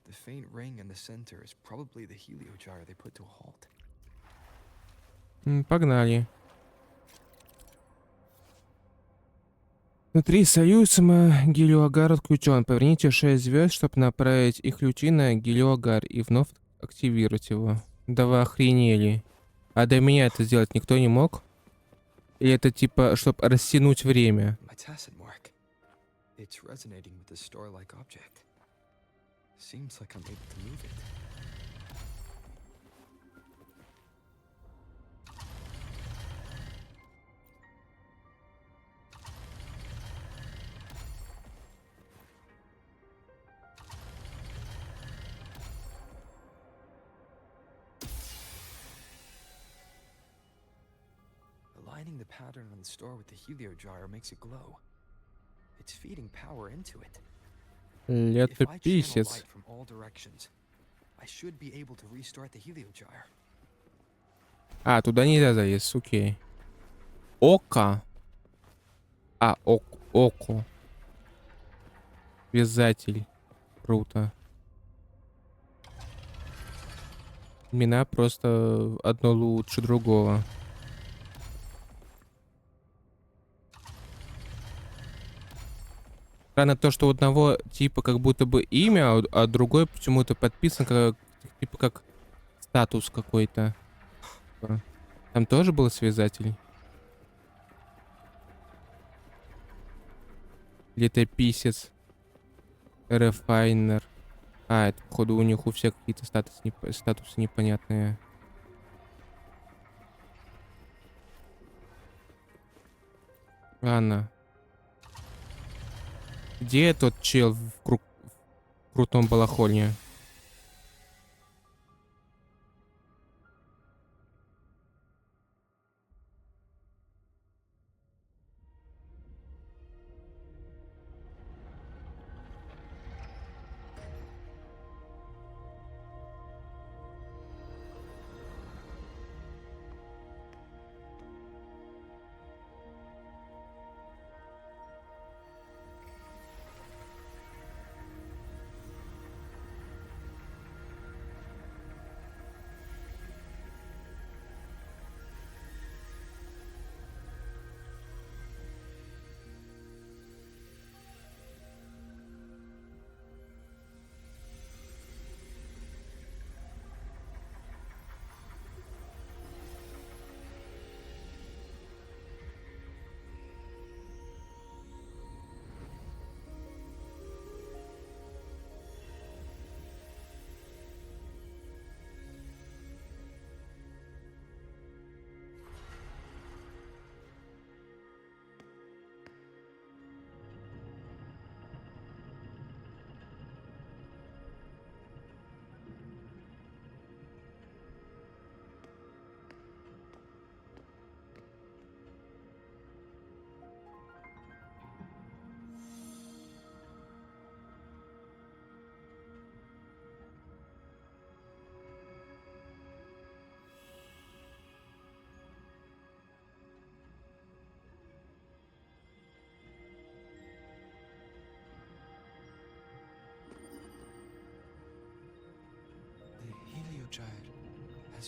[SPEAKER 6] the faint ring in the center is probably the heliogyre they put to a halt.
[SPEAKER 1] Погнали. Внутри союза гелиогар отключен. Поверните 6 звезд, чтобы направить их лучи на гелиогар и вновь активировать его. Да вы охренели. А до меня это сделать никто не мог? Или это типа, чтобы растянуть время?
[SPEAKER 6] It's resonating with the star-like object. Seems like I'm able to move it. Aligning the pattern on the star with the heliogyre makes it glow. It's feeding power into it.
[SPEAKER 1] Летописец.
[SPEAKER 6] From all directions, I should be able to restart the heliogyre.
[SPEAKER 1] А, туда нельзя залезть, окей. Око. А, око. Вязатель. Круто. Имена просто одно лучше другого. Странно то, что у одного типа как будто бы имя, а другой почему-то подписан как, типа как статус какой-то. Там тоже был связатель? Летописец. Рефайнер. А, это походу у них у всех какие-то статусы непонятные. Ладно. Где тот чел в крутом балахоне?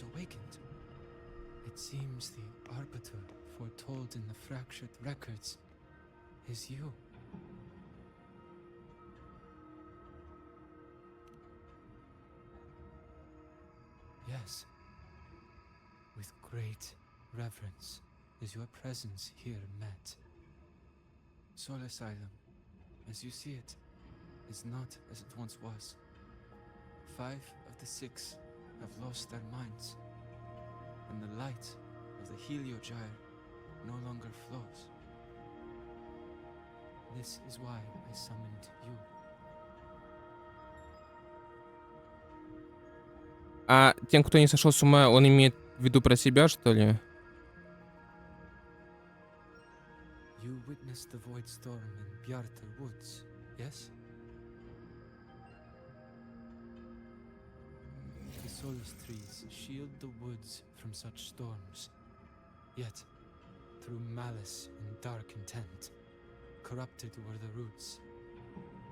[SPEAKER 7] has awakened. It seems the arbiter foretold in the fractured records is you. Yes, with great reverence is your presence here met. Soul Asylum, as you see it, is not as it once was. 5 of the 6 have lost their minds, and the light of the Heliogyre no longer flows. This is why I summoned you.
[SPEAKER 1] А тем, кто не сошел с ума, он имеет в виду про себя, что ли?
[SPEAKER 7] You witnessed the void storm in Bjartar Woods, yes? The solace trees shield the woods from such storms. Yet, through malice and dark intent, corrupted were the roots.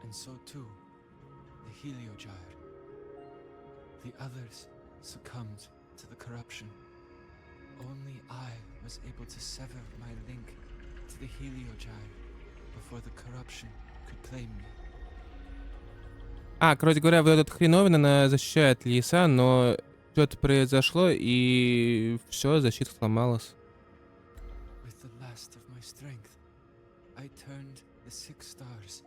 [SPEAKER 7] And so too, the Heliogyre. The others succumbed to the corruption. Only I was able to sever my link to the Heliogyre before the corruption could claim me.
[SPEAKER 1] Короче говоря, вот этот хреновин, она защищает леса, но что-то произошло, и все, защита сломалась.
[SPEAKER 7] With the last of my strength, I turned the 6 stars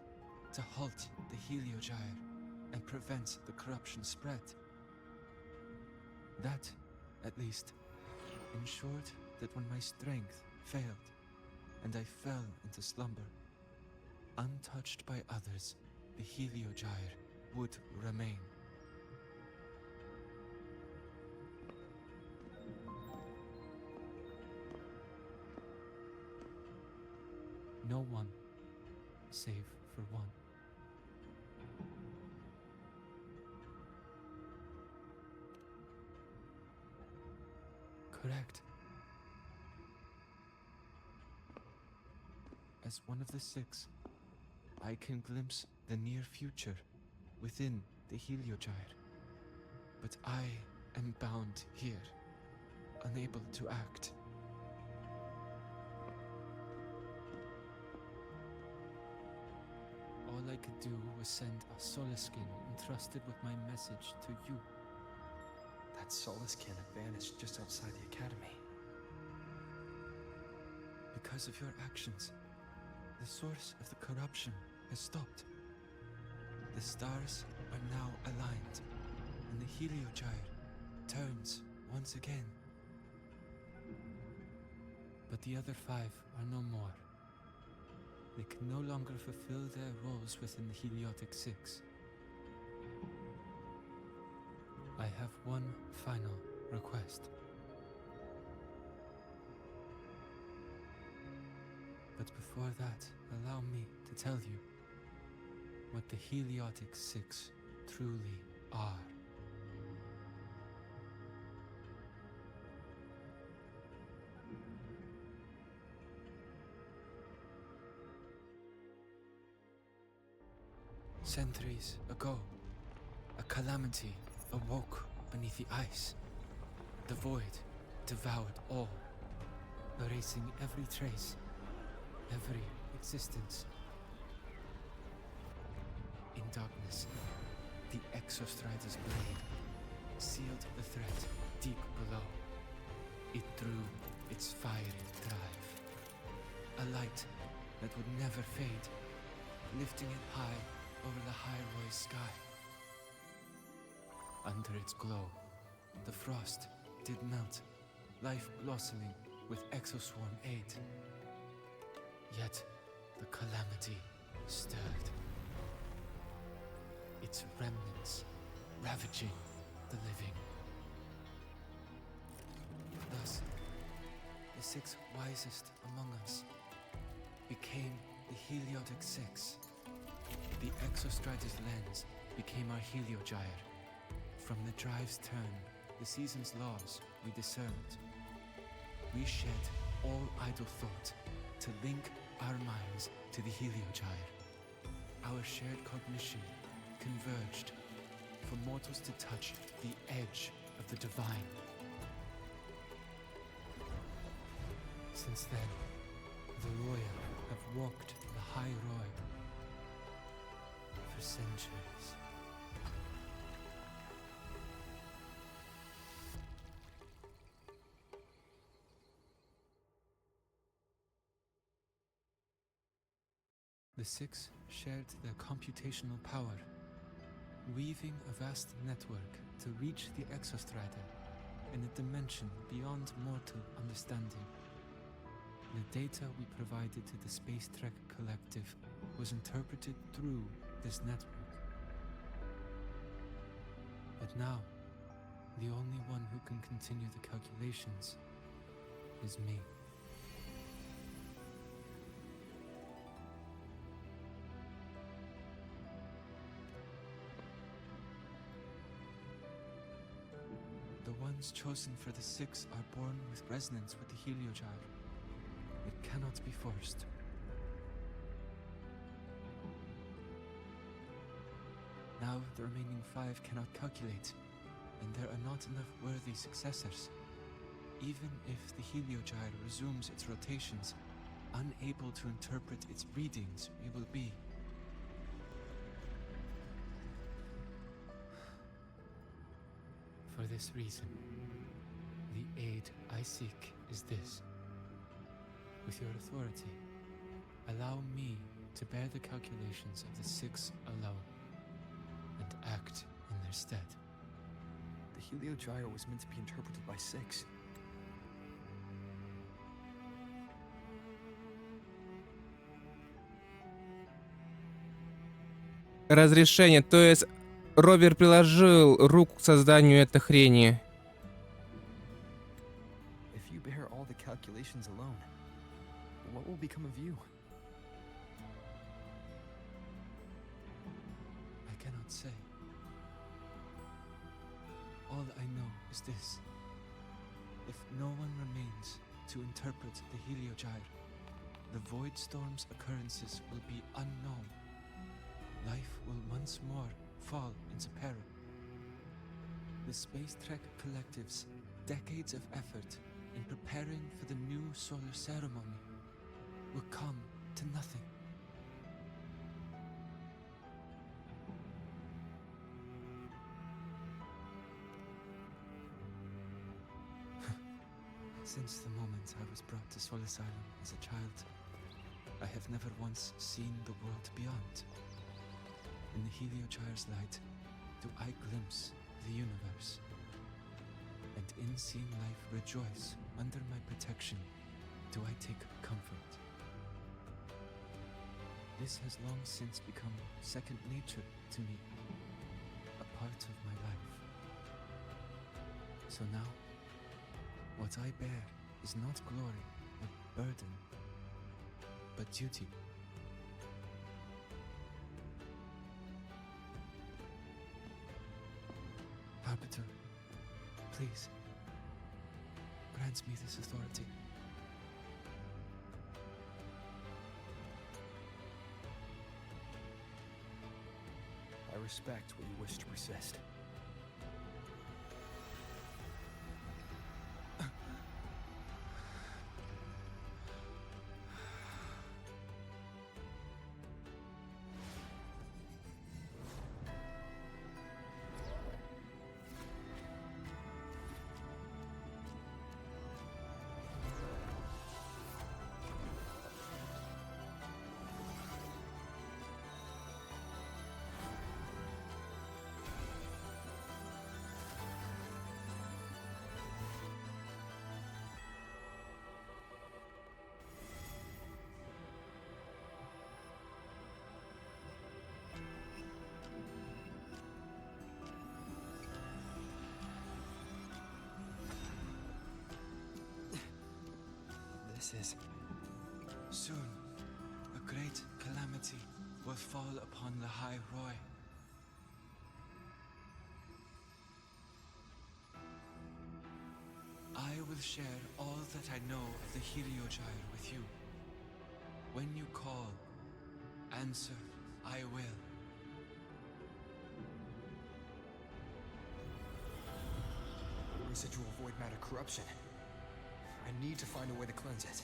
[SPEAKER 7] to halt the Heliogyre and prevent the corruption spread. That, at least, ensured that when my strength failed and I fell into slumber, untouched by others, the Heliogyre would remain. No one, save for one. Correct. As one of the 6, I can glimpse the near future within the Heliogyre. But I am bound here, unable to act. All I could do was send a Solaskin entrusted with my message to you.
[SPEAKER 6] That Solaskin had vanished just outside the academy.
[SPEAKER 7] Because of your actions, the source of the corruption has stopped. The stars are now aligned, and the Heliogyre turns once again. But the other 5 are no more. They can no longer fulfill their roles within the Heliotic 6. I have one final request. But before that, allow me to tell you what the Heliotic 6 truly are. Centuries ago, a calamity awoke beneath the ice. The void devoured all, erasing every trace, every existence. In darkness, the Exostrider's blade sealed the threat deep below. It drew its fiery drive, a light that would never fade, lifting it high over the high-rise sky. Under its glow, the frost did melt, life blossoming with Exoswarm aid. Yet the calamity stirred, its remnants ravaging the living. Thus, the 6 wisest among us became the Heliotic 6. The Exostrider's lens became our Heliogyre. From the drive's turn, the season's laws we discerned. We shed all idle thought to link our minds to the Heliogyre. Our shared cognition converged for mortals to touch the edge of the divine, Since then, the royal have walked the high road for centuries. The six shared their computational power, weaving a vast network to reach the exostrata in a dimension beyond mortal understanding. The data we provided to the Space Trek Collective was interpreted through this network. But now, the only one who can continue the calculations is me. The ones chosen for the six are born with resonance with the heliogyre. It cannot be forced. Now the remaining five cannot calculate, and there are not enough worthy successors. Even if the heliogyre resumes its rotations, unable to interpret its readings, we will be. For this reason, the aid I seek is this. With your authority, allow me to bear the calculations of the six alone, and act in their stead.
[SPEAKER 6] The heliogyre was meant to be interpreted by six.
[SPEAKER 1] Разрешение, то есть ровер приложил руку к созданию этой хрени.
[SPEAKER 6] If you bear all the calculations alone, what will become of you?
[SPEAKER 7] I cannot say. All I know is this. If no one remains to interpret the heliogyre, the void storm's occurrences will be unknown. Life will once more fall into peril. The Space Trek Collective's decades of effort in preparing for the new solar ceremony will come to nothing. Since the moment I was brought to Sol Asylum as a child, I have never once seen the world beyond. In the heliogyre's light, do I glimpse the universe, and in seeing life rejoice under my protection, do I take comfort. This has long since become second nature to me, a part of my life. So now, what I bear is not glory or burden, but duty. Arbiter, please, grant me this authority.
[SPEAKER 6] I respect what you wish to persist. This is...
[SPEAKER 7] Soon, a great calamity will fall upon the High Roy. I will share all that I know of the heliogyre with you. When you call, answer, I will.
[SPEAKER 6] Residual void matter corruption. I I need to find a way to cleanse it.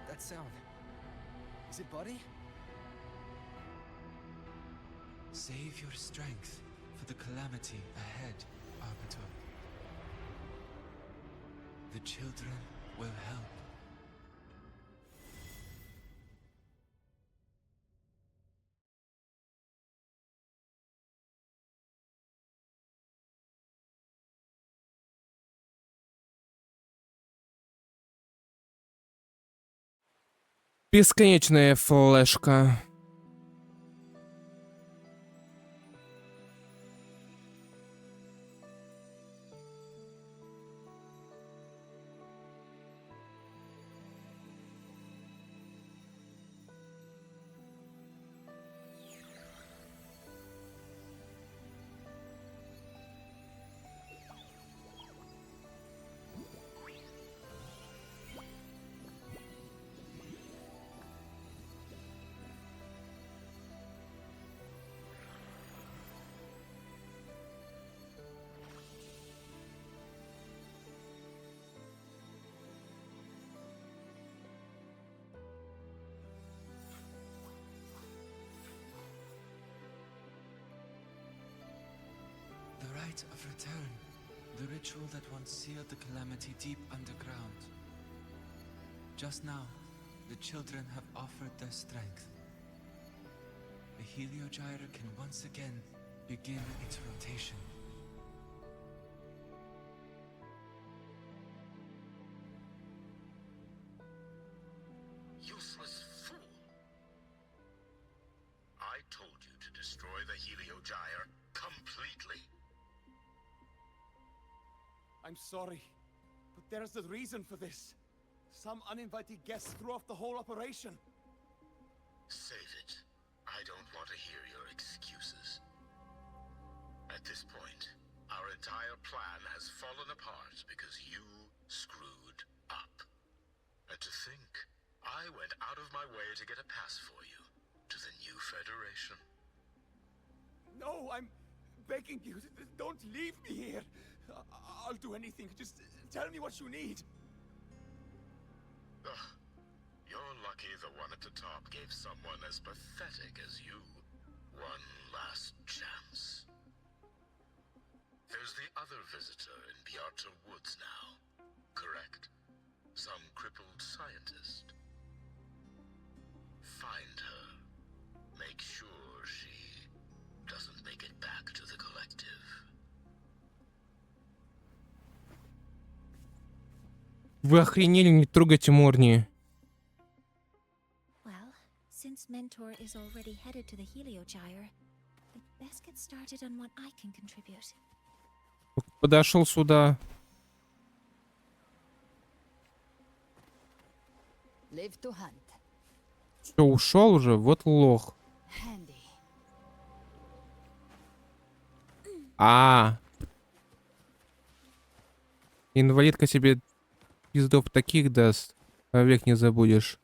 [SPEAKER 6] That sound. Is it Buddy?
[SPEAKER 7] Save your strength for the calamity ahead, Arbiter. The children will help.
[SPEAKER 1] Бесконечная флешка.
[SPEAKER 7] The rite of return. The ritual that once sealed the calamity deep underground. Just now, the children have offered their strength. The Heliogyre can once again begin its rotation.
[SPEAKER 15] Useless fool! I told you to destroy the Heliogyre completely.
[SPEAKER 9] I'm sorry, but there's a reason for this. Some uninvited guests threw off the whole operation.
[SPEAKER 15] Save it. I don't want to hear your excuses. At this point, our entire plan has fallen apart because you screwed up. And to think, I went out of my way to get a pass for you to the new Federation.
[SPEAKER 9] No, I'm begging you, don't leave me here. I'll do anything, just tell me what you need.
[SPEAKER 15] Ugh. You're lucky the one at the top gave someone as pathetic as you one last chance. There's the other visitor in Bjarta Woods now, correct? Some crippled scientist. Find her. Make sure she doesn't make it back to the collective.
[SPEAKER 1] Вы охренели, не трогайте Морни.
[SPEAKER 3] Well, since Mentor is already headed to the Heliogyre, I'd best get started on what I can contribute.
[SPEAKER 1] Подошел сюда.
[SPEAKER 10] Live to hunt.
[SPEAKER 1] Что, ушел уже? Вот лох.
[SPEAKER 10] Handy.
[SPEAKER 1] Инвалидка себе пиздов таких даст. Век не забудешь.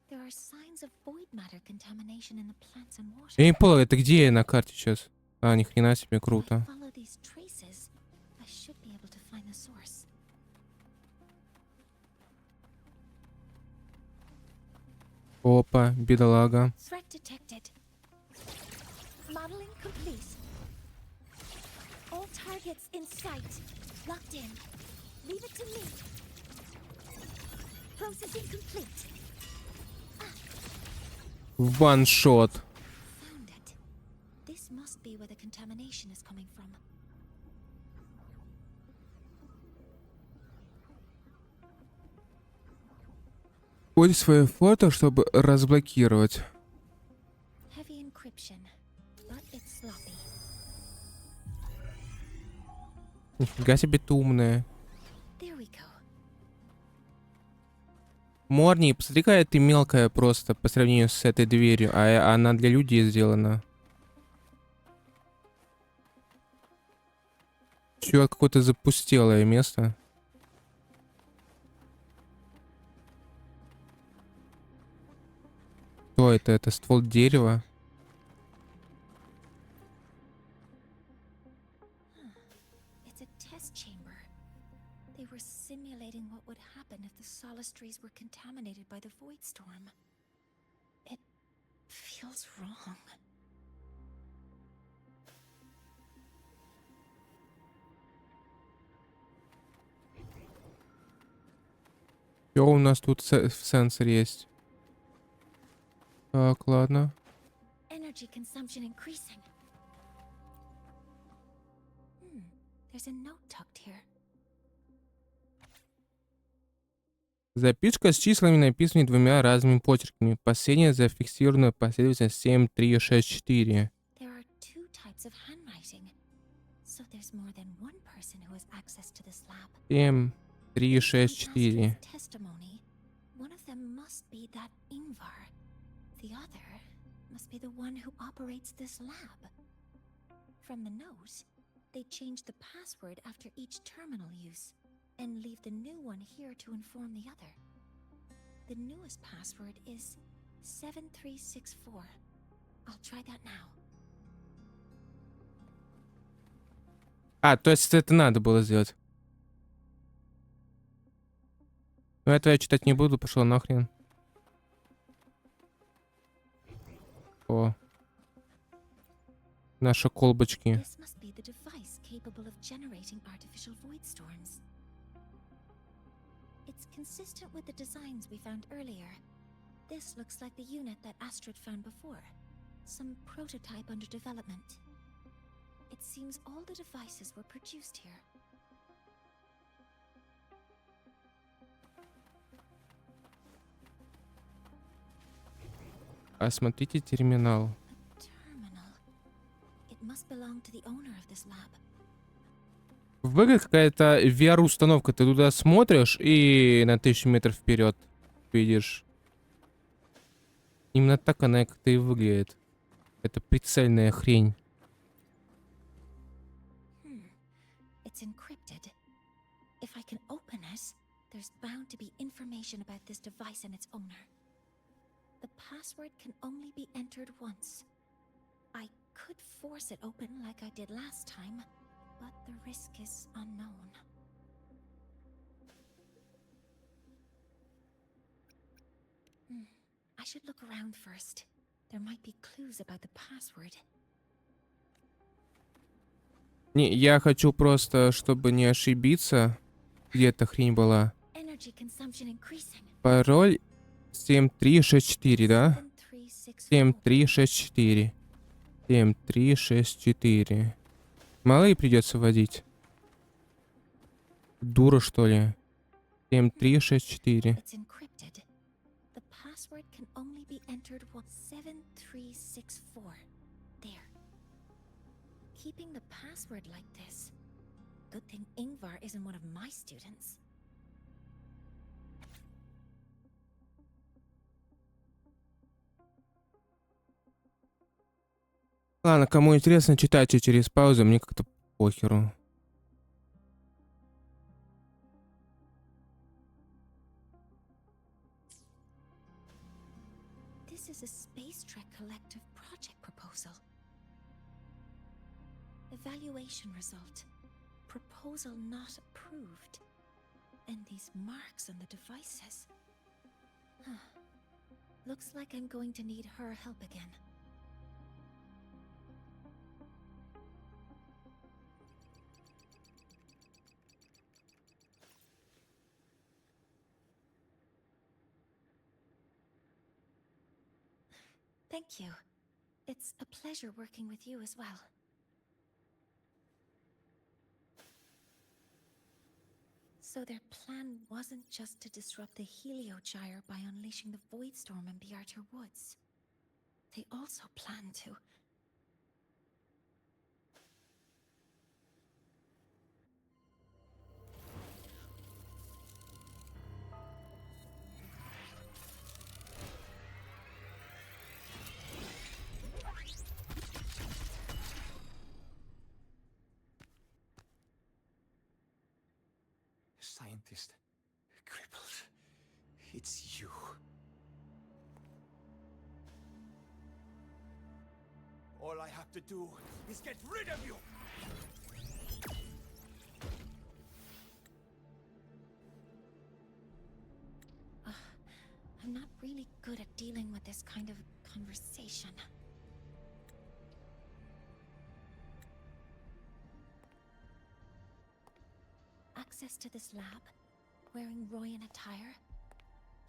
[SPEAKER 3] There are signs of void matter contamination in the plants and water.
[SPEAKER 1] Я не понял, это где я на карте сейчас? Ни хрена себе, круто.
[SPEAKER 3] Follow these traces. I should be able to find the source.
[SPEAKER 1] Опа, бедолага.
[SPEAKER 3] Threat detected. Modeling complete. All targets in sight. Locked in. Leave it to me. Processing complete.
[SPEAKER 1] Ваншот.
[SPEAKER 3] Found it. This must be where the contamination is coming from.
[SPEAKER 1] Используй свое фото, чтобы разблокировать.
[SPEAKER 3] Heavy encryption, but it's sloppy.
[SPEAKER 1] Нифига себе ты умная.
[SPEAKER 3] There we go.
[SPEAKER 1] Морни, посмотри, какая ты мелкая просто по сравнению с этой дверью, а она для людей сделана. Чё, какое-то запустелое место. Что это? Это ствол дерева?
[SPEAKER 3] It's a test chamber. They were simulating what would happen if the Solace trees were contaminated by the void storm. It feels wrong.
[SPEAKER 1] Что у нас тут в сенсоре есть? Так, ладно.
[SPEAKER 3] Energy consumption increasing. There's a note tucked here.
[SPEAKER 1] Записка с числами, написанными двумя разными почерками. Последняя зафиксирована последовательность 7, 3, 6, 4.
[SPEAKER 3] There are two types of handwriting, so there's more than one person who has access to this lab.
[SPEAKER 1] 7, 3, 6, 4.
[SPEAKER 3] Testimony. One of them must be that Ingvar. The other must be the one who operates this lab. From the note, they change the password after each terminal use and leave the new one here to inform the other. The newest password is 7364. I'll try that now.
[SPEAKER 1] А, то есть это надо было сделать. Ну, это я читать не буду, пошел нахрен. О. Наши колбочки.
[SPEAKER 3] This must be the device capable of generating artificial void storms. It's consistent with the designs we found earlier. This looks like the unit that Astrid found before. Some prototype under development. It seems all the devices were produced here.
[SPEAKER 1] Осмотрите терминал.
[SPEAKER 3] It must belong to the owner of this lab.
[SPEAKER 1] Выглядит какая-то VR-установка. Ты туда смотришь и на 1000 метров вперед видишь. Именно так она как-то и выглядит. Это прицельная хрень.
[SPEAKER 3] It's encrypted. If I can open it, there's bound to be information about this device and its owner. The password can only be entered once. I could force it open like I did last time, but the risk is unknown. I should look around first. There might be clues about the password.
[SPEAKER 1] Не, я хочу просто, чтобы не ошибиться, где эта хрень была. Пароль 7364, да? 7364. 7364. Малые придется вводить. Дура, что ли? 7364.
[SPEAKER 3] The password can only be entered once. 7364. There. Keeping the password like this. Good thing Ingvar isn't one of my students.
[SPEAKER 1] Ладно, кому интересно, читайте через паузу, мне как-то похеру.
[SPEAKER 3] This is a Space Trek Collective project proposal. Evaluation result. Proposal not approved. And these marks on the devices. Looks like I'm going to need her help again. Thank you. It's a pleasure working with you as well. So their plan wasn't just to disrupt the Heliogyre by unleashing the void storm in Bjartar Woods. They also planned to...
[SPEAKER 9] Scientist, crippled. It's you. All I have to do is get rid of you.
[SPEAKER 3] good at dealing with this kind of conversation. Access to this lab, wearing Royan attire.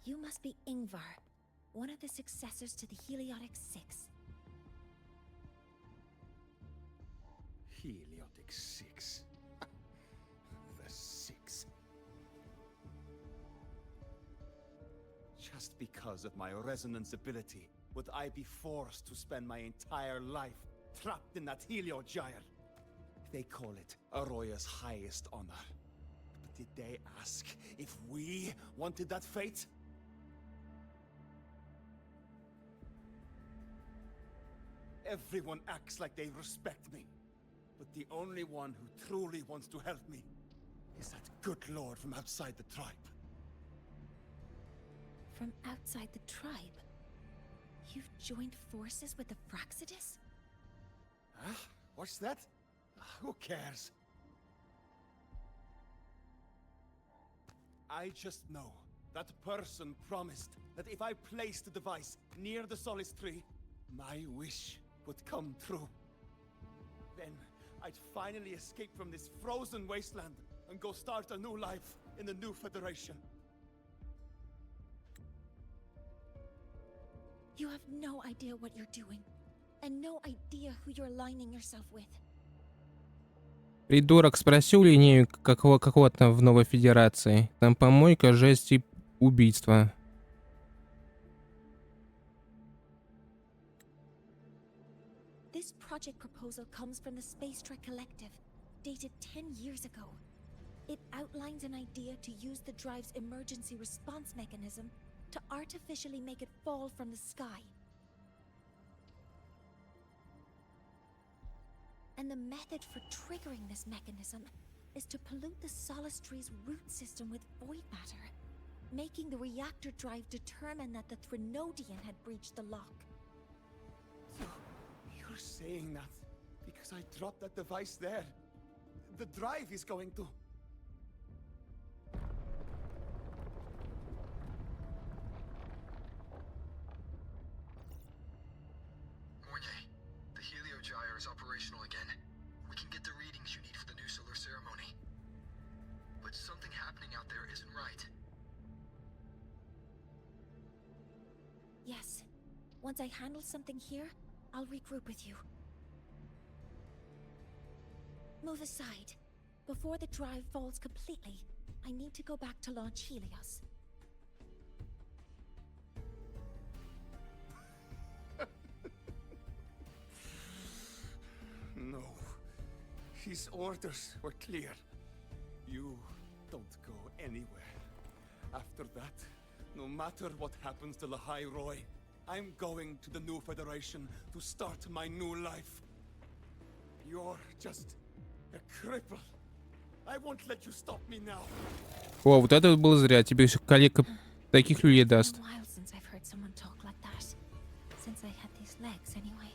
[SPEAKER 3] You must be Ingvar, one of the successors to the Heliotic Six.
[SPEAKER 9] Heliotic Six. The Six. Just because of my resonance ability, would I be forced to spend my entire life trapped in that Heliogyre? They call it Aroya's highest honor. But did they ask if we wanted that fate? Everyone acts like they respect me. But the only one who truly wants to help me is that good lord from outside the tribe.
[SPEAKER 3] From outside the tribe? You've joined forces with the Fraxidus?
[SPEAKER 9] Huh? What's that? Who cares? I just know that person promised that if I placed the device near the Solace Tree, my wish would come true. Then I'd finally escape from this frozen wasteland and go start a new life in the new Federation.
[SPEAKER 3] You have no idea what you're doing, and no idea who you're aligning yourself with.
[SPEAKER 1] Придурок, спроси у линею, какого там в новой федерации. Там помойка, жесть и убийство.
[SPEAKER 3] This project proposal comes from the Space Trek Collective, dated 10 years ago. It outlines an idea to use the drive's emergency response mechanism to artificially make it fall from the sky. And the method for triggering this mechanism is to pollute the Solace Tree's root system with void matter, making the reactor drive determine that the Threnodian had breached the lock.
[SPEAKER 9] So, you're saying that because I dropped that device there, the drive is going to...
[SPEAKER 6] The Heliogyre is operational again. We can get the readings you need for the new solar ceremony. But something happening out there isn't right.
[SPEAKER 3] Yes. Once I handle something here, I'll regroup with you. Move aside. Before the drive falls completely, I need to go back to launch Helios.
[SPEAKER 9] No. His orders were clear. You don't go anywhere. After that, no matter what happens to Lahai Roy, I'm going to the new Federation to start my new life. You're just a cripple. I won't let you stop me now.
[SPEAKER 1] О, вот это было зря. Тебе еще коллега таких людей даст.
[SPEAKER 3] It's been a while since I've heard someone talk like that. Since I had these legs, anyway.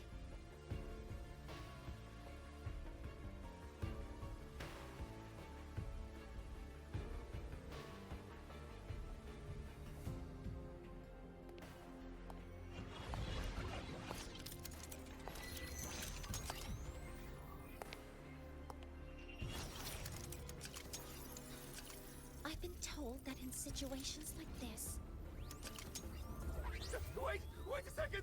[SPEAKER 3] I've been told that in situations like this,
[SPEAKER 9] Wait a second!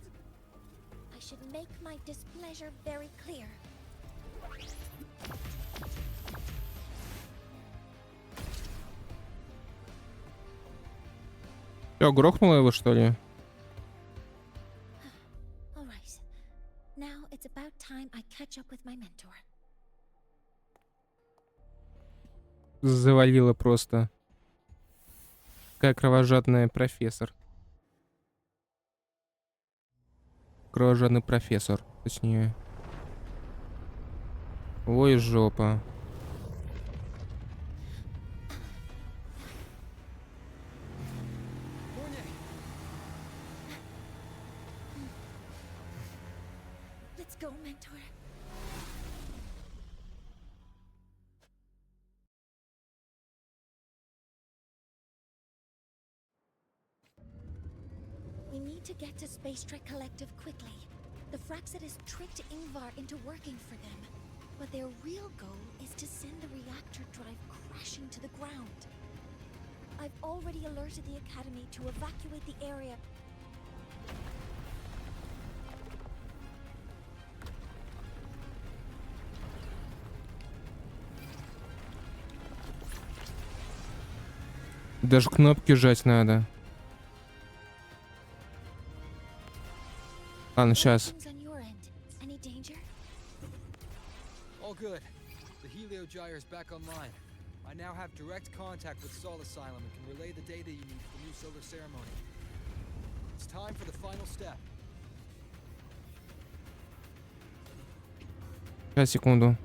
[SPEAKER 3] I should make my displeasure very clear.
[SPEAKER 1] Чё, грохнуло его, что ли?
[SPEAKER 3] All right. Now it's about time I catch up with my mentor.
[SPEAKER 1] Завалило просто. Какая кровожадная профессор. Кровожадный профессор, точнее. Ой, жопа.
[SPEAKER 3] Let's go, mentor. We need need to get to Space Trek Collective quickly. The Fraxidus tricked Ingvar into working for them, but their real goal is to send the reactor drive crashing to the ground. I've already alerted the Academy to evacuate the area.
[SPEAKER 1] Даже кнопки жать надо. Ладно, сейчас.
[SPEAKER 16] All good. The Helio Gyre's back online. I now have direct contact with Sol Asylum and can relay the data you need for the new solar ceremony. It's time for the final step.
[SPEAKER 1] Сейчас, секунду.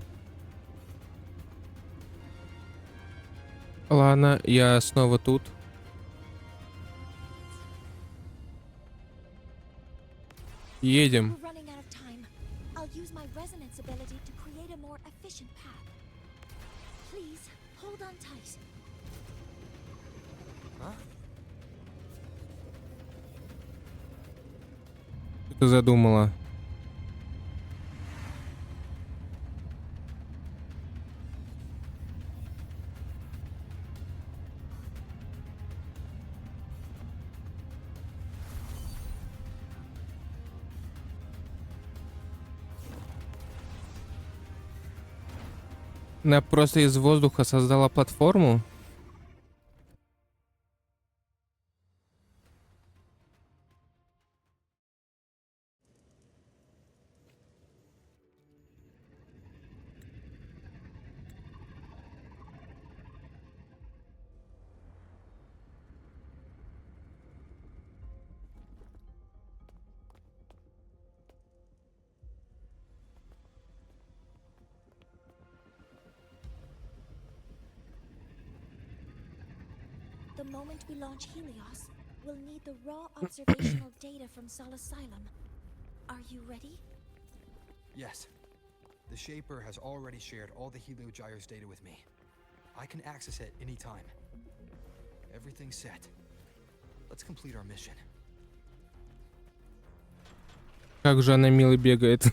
[SPEAKER 1] Ладно, я снова тут. Едем. Что ты задумала? Она просто из воздуха создала платформу.
[SPEAKER 3] The moment we launch Helios, we'll need the raw observational data from Sol Asylum. Are you ready?
[SPEAKER 6] Yes. The Shaper has already shared all the Helio Gyre's data with me. I can access it anytime. Everything's set. Let's complete our mission.
[SPEAKER 1] Как же она мило бегает.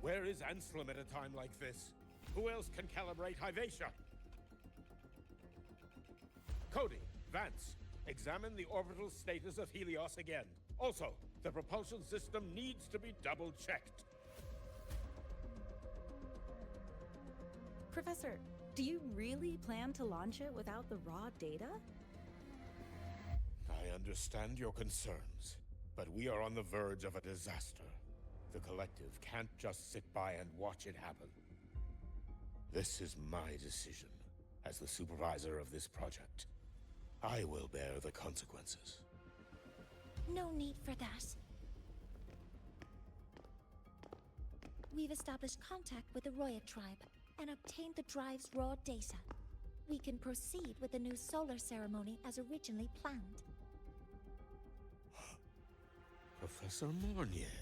[SPEAKER 17] Where is Anselm at a time like this? Who else can calibrate Hyvatia? Cody, Vance, examine the orbital status of Helios again. Also, the propulsion system needs to be double-checked.
[SPEAKER 18] Professor, do you really plan to launch it without the raw data?
[SPEAKER 17] I understand your concerns, but we are on the verge of a disaster. The collective can't just sit by and watch it happen. This is my decision. As the supervisor of this project, I will bear the consequences.
[SPEAKER 3] No need for that. We've established contact with the Roya tribe and obtained the drive's raw data. We can proceed with the new solar ceremony as originally planned.
[SPEAKER 17] Professor Mornier.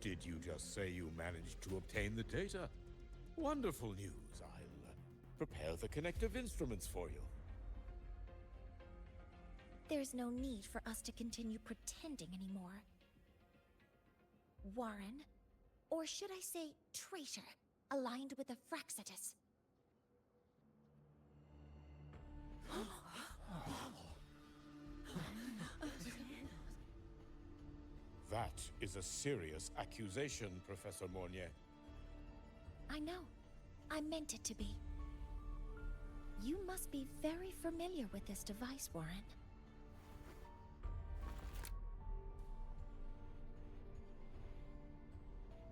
[SPEAKER 17] Did you just say you managed to obtain the data? Wonderful news. I'll prepare the connective instruments for you.
[SPEAKER 3] There's no need for us to continue pretending anymore. Warren, or should I say traitor, aligned with the Fraxidus.
[SPEAKER 17] That is a serious accusation, Professor Mornier.
[SPEAKER 3] I know. I meant it to be. You must be very familiar with this device, Warren.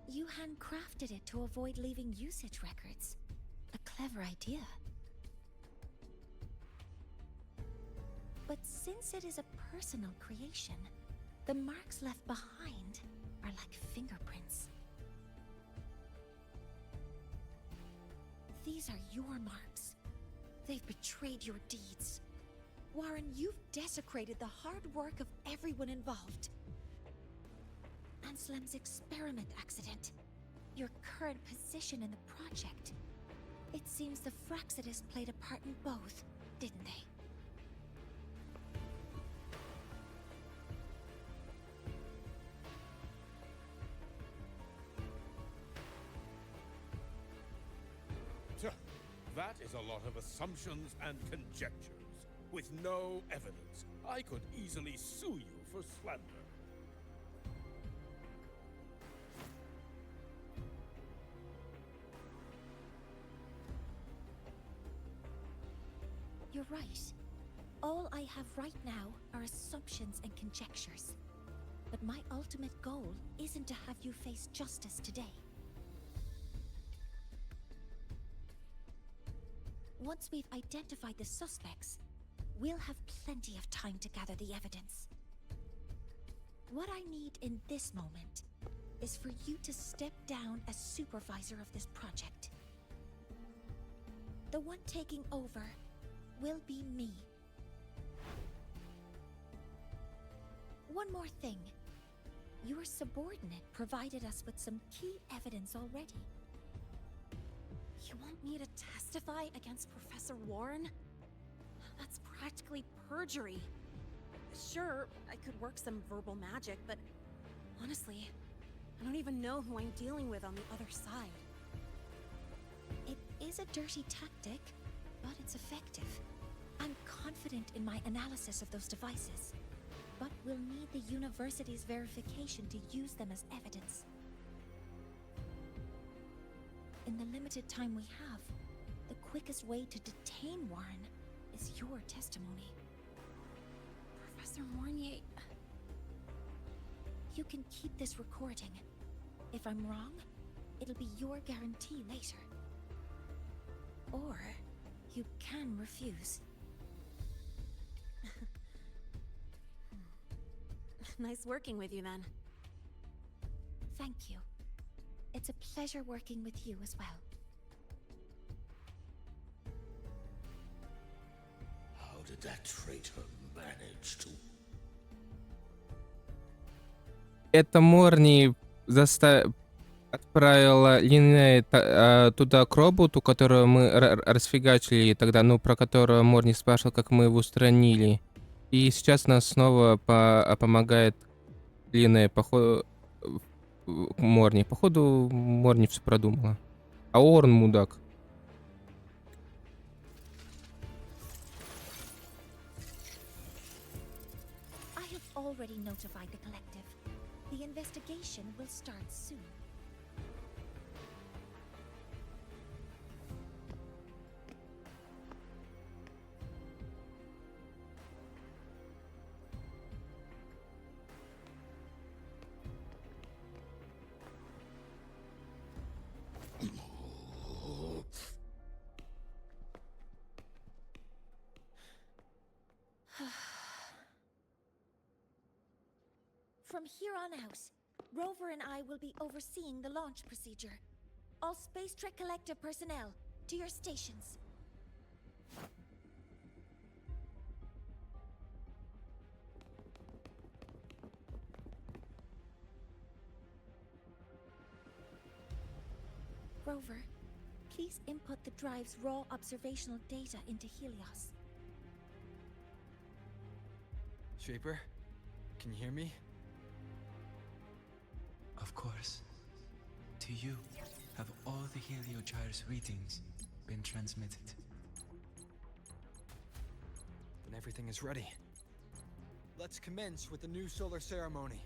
[SPEAKER 3] You handcrafted it to avoid leaving usage records. A clever idea. But since it is a personal creation, the marks left behind are like fingerprints. These are your marks. They've betrayed your deeds. Warren, you've desecrated the hard work of everyone involved. Anselm's experiment accident. Your current position in the project. It seems the Fraxidus played a part in both, didn't they?
[SPEAKER 17] That is a lot of assumptions and conjectures, with no evidence. I could easily sue you for slander.
[SPEAKER 3] You're right. All I have right now are assumptions and conjectures. But my ultimate goal isn't to have you face justice today. Once we've identified the suspects, we'll have plenty of time to gather the evidence. What I need in this moment is for you to step down as supervisor of this project. The one taking over will be me. One more thing. Your subordinate provided us with some key evidence already.
[SPEAKER 2] You want me to testify against Professor Warren? That's practically perjury. Sure, I could work some verbal magic, but honestly, I don't even know who I'm dealing with on the other side.
[SPEAKER 3] It is a dirty tactic, but it's effective. I'm confident in my analysis of those devices, but we'll need the university's verification to use them as evidence. In the limited time we have, the quickest way to detain Warren is your testimony.
[SPEAKER 2] Professor Mornier...
[SPEAKER 3] You can keep this recording. If I'm wrong, it'll be your guarantee later. Or you can refuse.
[SPEAKER 2] Nice working with you then.
[SPEAKER 3] Thank you. It's a pleasure working with you as well.
[SPEAKER 17] How did that traitor manage to...
[SPEAKER 1] Это Морни отправила Линнея туда к роботу, которую мы расфигачили тогда, ну, про которую Морни спрашивал, как мы его устранили. И сейчас нас снова помогает Линнея, походу, Морни. Походу, Морни все продумала. А Орн мудак.
[SPEAKER 3] I have already notified the collective. The investigation will start soon. From here on out, Rover and I will be overseeing the launch procedure. All Space Trek Collective personnel, to your stations. Rover, please input the drive's raw observational data into Helios.
[SPEAKER 16] Shaper, can you hear me?
[SPEAKER 7] Of course. To you, have all the Heliogyre's readings been transmitted?
[SPEAKER 16] Then everything is ready. Let's commence with the new solar ceremony.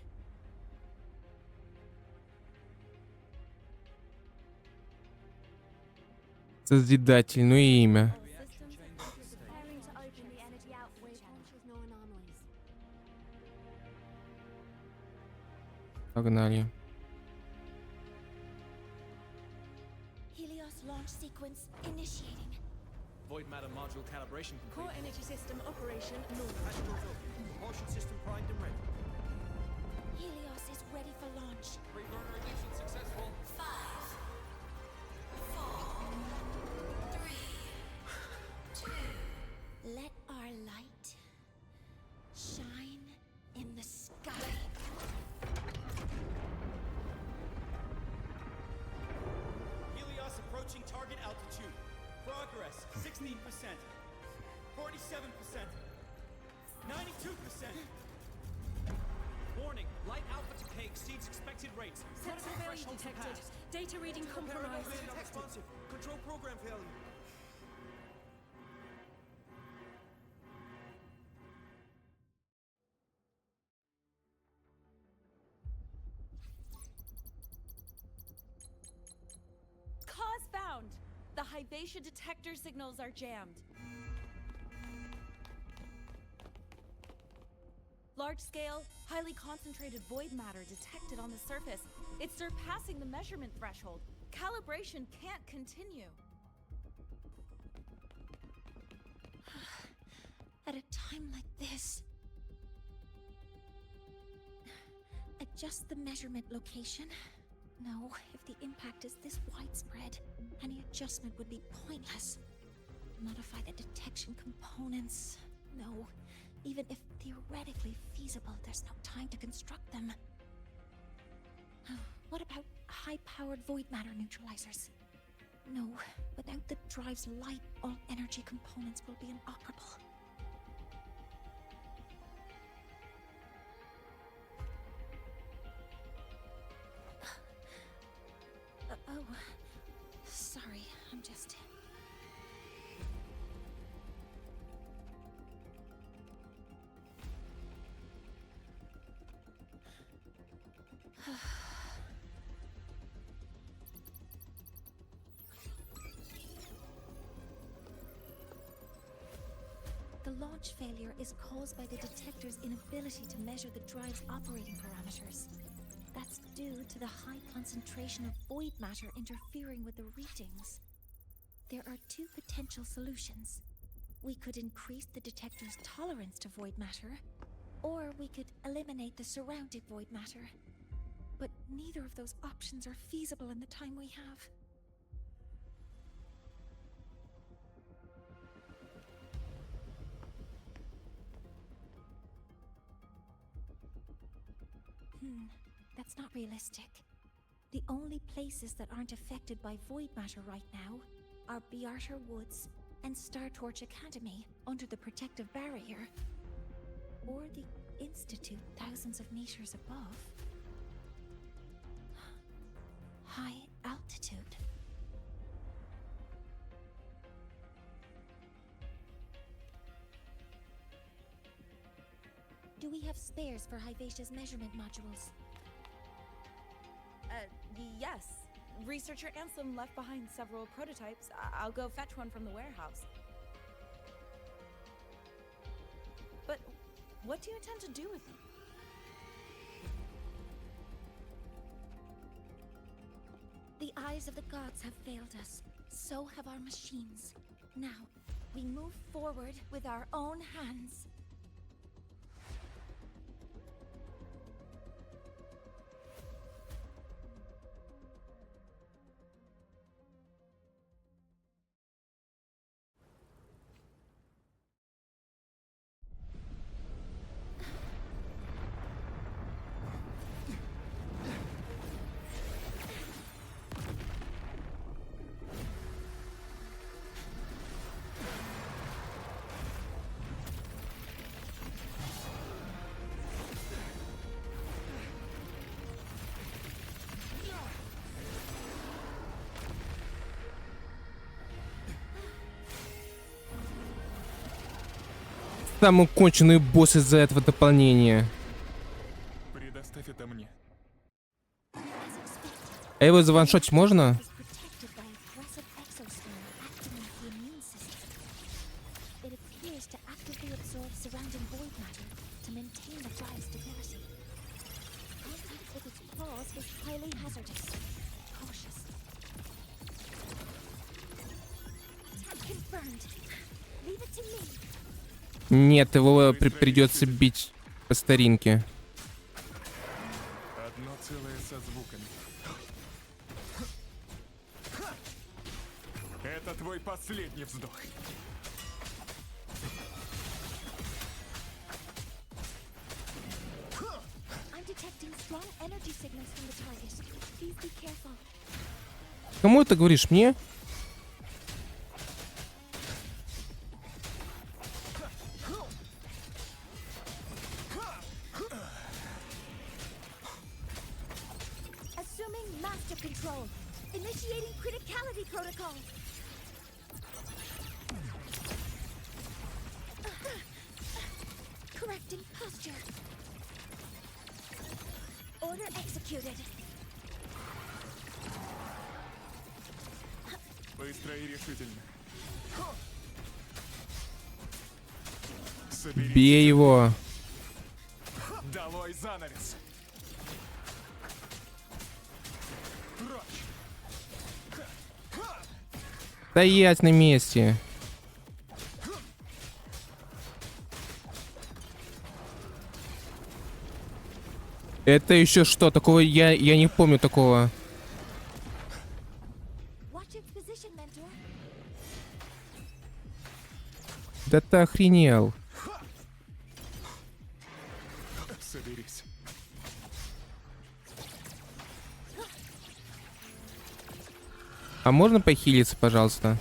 [SPEAKER 1] Созидатель, ну и имя. Погнали.
[SPEAKER 3] Helios launch sequence initiating.
[SPEAKER 19] Void matter module calibration complete.
[SPEAKER 8] Core energy system operation normal.
[SPEAKER 19] Astros up. Propulsion system primed and ready.
[SPEAKER 3] Helios is ready for launch.
[SPEAKER 19] Pre-burner ignition successful.
[SPEAKER 3] 5, 4,
[SPEAKER 19] 47%. 92%. Warning, light alpha decay exceeds expected rates.
[SPEAKER 8] Sets
[SPEAKER 19] Critical
[SPEAKER 8] failure
[SPEAKER 19] threshold
[SPEAKER 8] detected.
[SPEAKER 19] surpassed.
[SPEAKER 8] Data reading compromised.
[SPEAKER 19] Not responsive. Control program failure.
[SPEAKER 18] Cause found! The Hyvatia detector signals are jammed. Large-scale, highly concentrated void matter detected on the surface. It's surpassing the measurement threshold. Calibration can't continue.
[SPEAKER 3] At a time like this... Adjust the measurement location. No, if the impact is this widespread, any adjustment would be pointless. Modify the detection components. No, even if theoretically feasible, there's no time to construct them. What about high-powered void matter neutralizers? No, without the drive's light, all energy components will be inoperable. Oh, sorry, I'm just... The launch failure is caused by the detector's inability to measure the drive's operating parameters. That's due to the high concentration of void matter interfering with the readings. There are two potential solutions. We could increase the detector's tolerance to void matter, or we could eliminate the surrounding void matter. But neither of those options are feasible in the time we have. That's not realistic. The only places that aren't affected by void matter right now are Bearter Woods and Star Torch Academy under the protective barrier, or the Institute thousands of meters above. High altitude. Do we have spares for Hyvatia's measurement modules?
[SPEAKER 18] Yes. Researcher Anselm left behind several prototypes. I'll go fetch one from the warehouse. But what do you intend to do with them?
[SPEAKER 3] The eyes of the gods have failed us. So have our machines. Now, we move forward with our own hands.
[SPEAKER 1] Самый конченый босс из-за этого дополнения.
[SPEAKER 9] Предоставь это мне.
[SPEAKER 1] А его заваншотить можно? Нет, его придется бить по старинке.
[SPEAKER 9] Одно целое со звуками. Это твой последний вздох.
[SPEAKER 1] Кому ты говоришь? Мне?
[SPEAKER 3] Initiating criticality protocol. Correcting posture. Order executed.
[SPEAKER 9] Быстро и решительно.
[SPEAKER 1] Бей его.
[SPEAKER 9] Долой занавес.
[SPEAKER 1] Стоять на месте. Это еще что? Такого я не помню такого. Да ты охренел.
[SPEAKER 9] Соберись.
[SPEAKER 1] А можно похилиться, пожалуйста?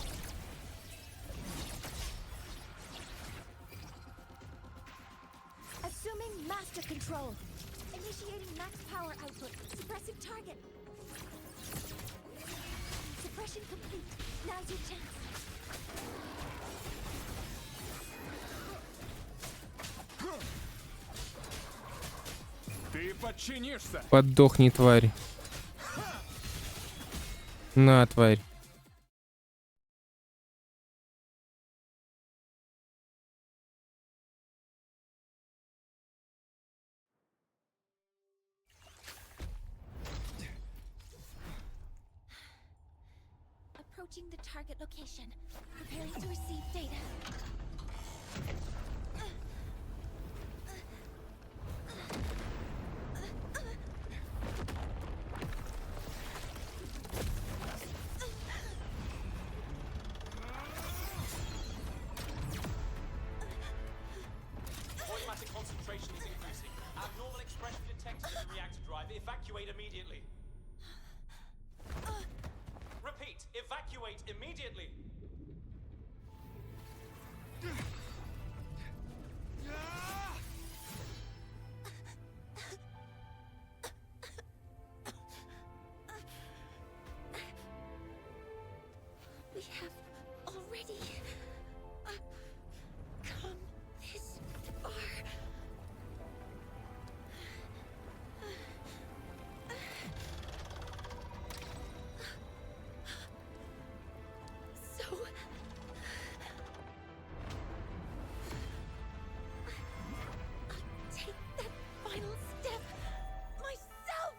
[SPEAKER 3] Assuming master control. Initiating max power output. Suppressing target. Suppression complete. Now's your chance.
[SPEAKER 9] Ты подчинишься.
[SPEAKER 1] Подохни, тварь. На, тварь.
[SPEAKER 3] Approaching the target location. Preparing to receive data.
[SPEAKER 19] Automatic concentration is increasing. Abnormal expression detected in the reactor drive. Evacuate immediately. Repeat, evacuate immediately.
[SPEAKER 3] We have already come this far. So I'll take that final step myself.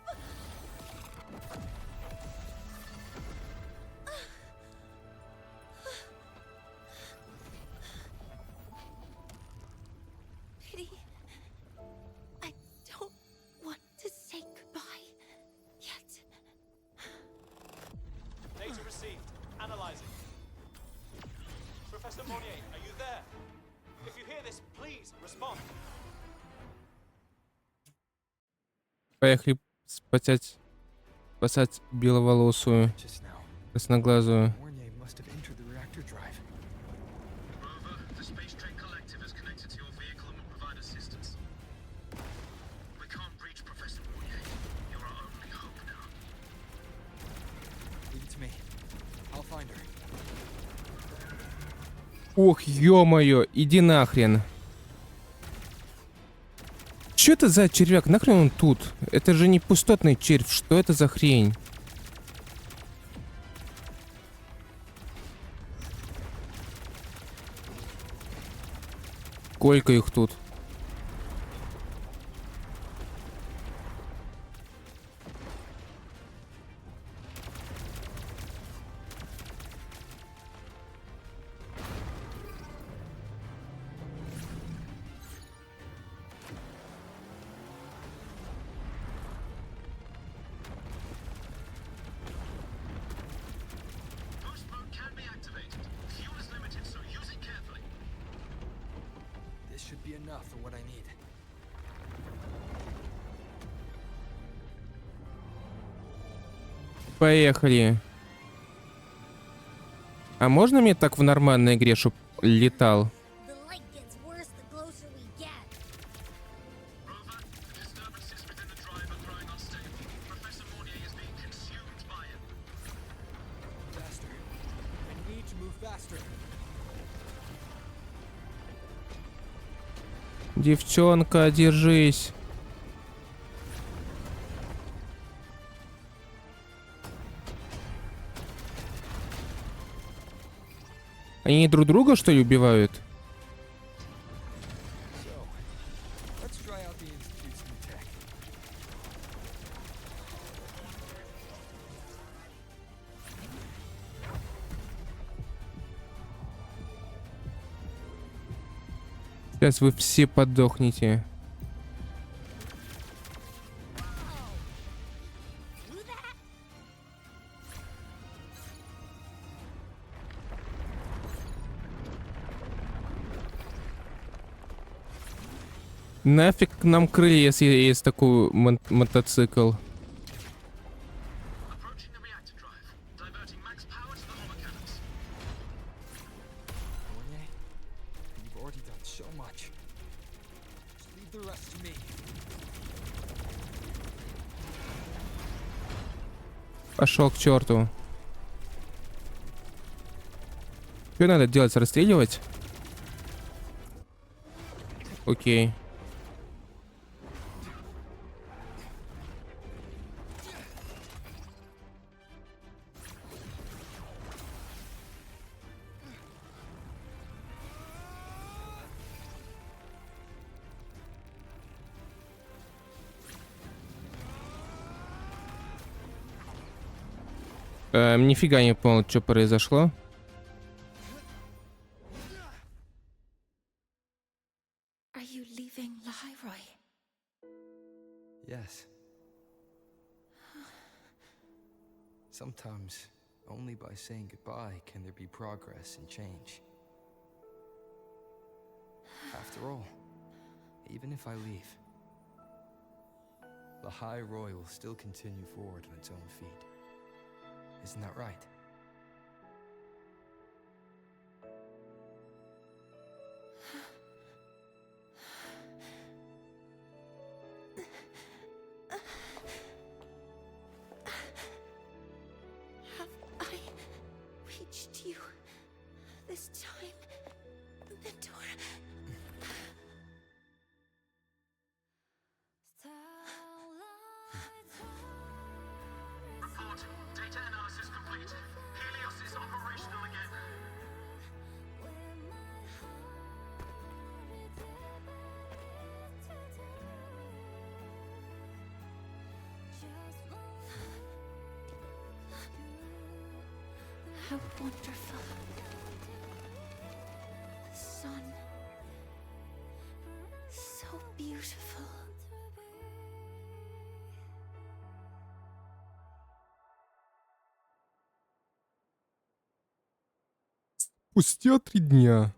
[SPEAKER 3] Pity. I don't want to say goodbye yet.
[SPEAKER 19] Data received. Analyzing. Professor Monnier, are you there? If you hear this, please respond.
[SPEAKER 1] Поехали спасать беловолосую, красноглазую.
[SPEAKER 6] Warnier must have entered the reactor drive.
[SPEAKER 15] Rover, the Space Train Collective is connected to your vehicle and will provide assistance. We can't reach Professor Warnier. You're our only hope now.
[SPEAKER 6] Leave it to me. I'll find her.
[SPEAKER 1] Ох, ё-моё, иди нахрен. Чё это за червяк? Нахрен он тут? Это же не пустотный червь. Что это за хрень? Сколько их тут?
[SPEAKER 15] Boost mode can be activated. Fuel is limited, so use it carefully.
[SPEAKER 6] This should be enough for what I need.
[SPEAKER 1] Поехали. А можно мне так в нормальной игре, чтоб летал?
[SPEAKER 3] The light gets worse the closer we get.
[SPEAKER 15] Rover, the disturbances within the drive are growing unstable. Professor Mornier is being consumed by it.
[SPEAKER 1] Девчонка, держись. Они друг друга, что ли, убивают? Сейчас вы все подохнете. Нафиг нам крылья, если есть такой мотоцикл. Пошел к черту. Что надо делать? Расстреливать? Окей. Нифига не понял, что произошло.
[SPEAKER 3] Are you leaving Lahairoi?
[SPEAKER 6] Yes. Sometimes, only by saying goodbye can there be progress and change. After all, even if I leave, Lahairoi will still continue forward on its own feet. Isn't that right?
[SPEAKER 3] Have I reached you this time, Mentor?
[SPEAKER 19] Report. Data analysis complete. Helios is operational again.
[SPEAKER 3] How wonderful. The sun. So beautiful.
[SPEAKER 1] Спустя 3 дня.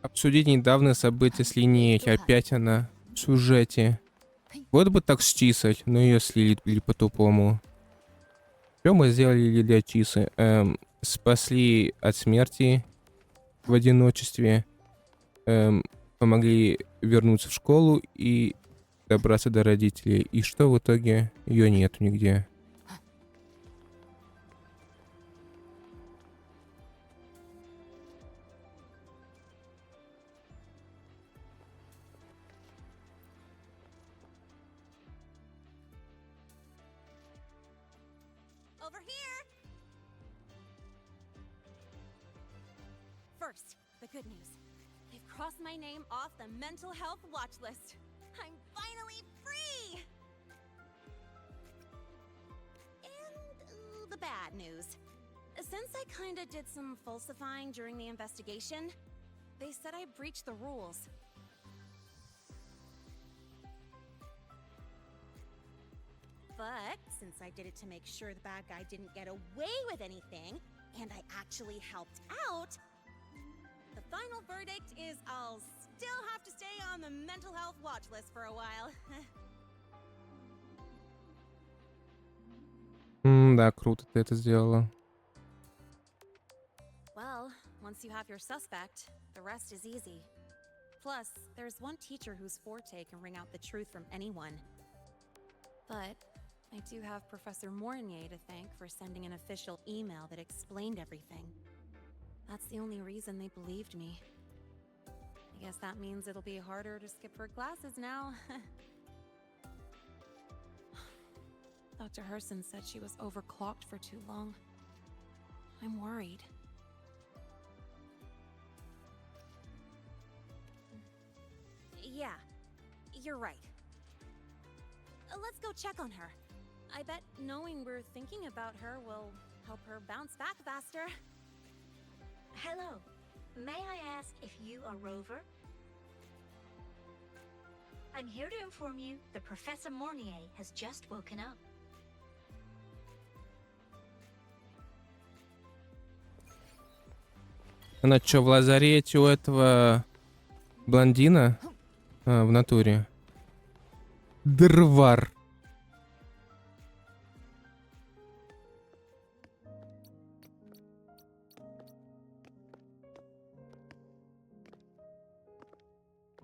[SPEAKER 1] Обсудить недавние события с линейки. Опять она в сюжете. Вот бы так счисать, но ее слили или по-тупому. Что мы сделали для Чисы? Спасли от смерти в одиночестве. Помогли вернуться в школу и добраться до родителей. И что в итоге? Ее нет нигде.
[SPEAKER 2] Over here! First, the good news. They've crossed my name off the mental health watch list. I'm finally free! And the bad news. Since I kinda did some falsifying during the investigation, they said I breached the rules. But since I did it to make sure the bad guy didn't get away with anything, and I actually helped out, the final verdict is I'll still have to stay on the mental health watch list for a while.
[SPEAKER 1] Да, круто ты это сделала.
[SPEAKER 2] Well, once you have your suspect, the rest is easy. Plus, there's one teacher whose forte can wring out the truth from anyone. But I do have Professor Mornier to thank for sending an official email that explained everything. That's the only reason they believed me. I guess that means it'll be harder to skip her classes now. Dr. Herson said she was overclocked for too long. I'm worried. Yeah, you're right. Let's go check on her. I bet knowing we're thinking about her will help her bounce back faster.
[SPEAKER 20] Hello. May I ask if you are Rover? I'm here to inform you that Professor Mornier has just woken up.
[SPEAKER 1] Она что, в лазарете у этого блондина? А, в натуре. Дрвар.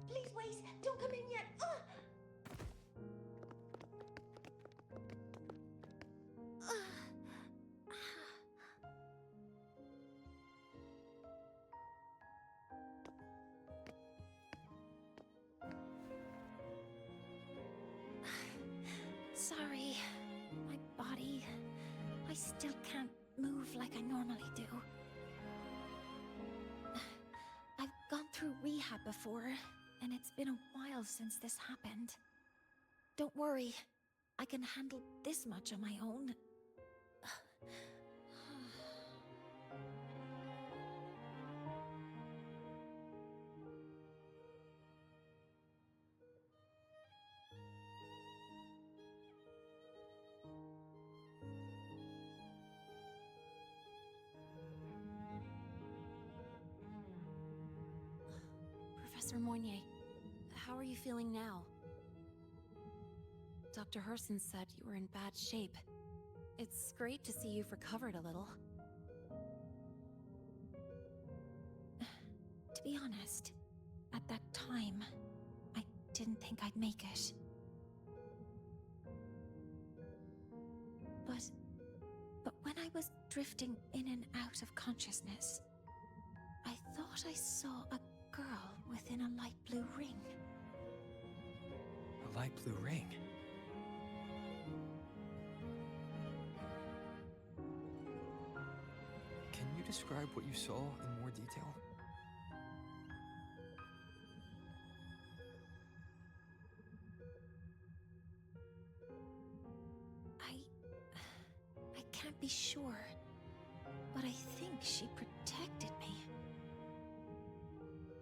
[SPEAKER 20] Please wait, don't come in yet.
[SPEAKER 3] Sorry, my body. I still can't move like I normally do. I've gone through rehab before, and it's been a while since this happened. Don't worry, I can handle this much on my own.
[SPEAKER 2] Professor Mornier, how are you feeling now? Dr. Herson said you were in bad shape. It's great to see you've recovered a little.
[SPEAKER 3] To be honest, at that time, I didn't think I'd make it. But when I was drifting in and out of consciousness, I thought I saw a girl within a light blue ring.
[SPEAKER 6] A light blue ring? Can you describe what you saw in more detail?
[SPEAKER 3] I can't be sure, but I think she protected me.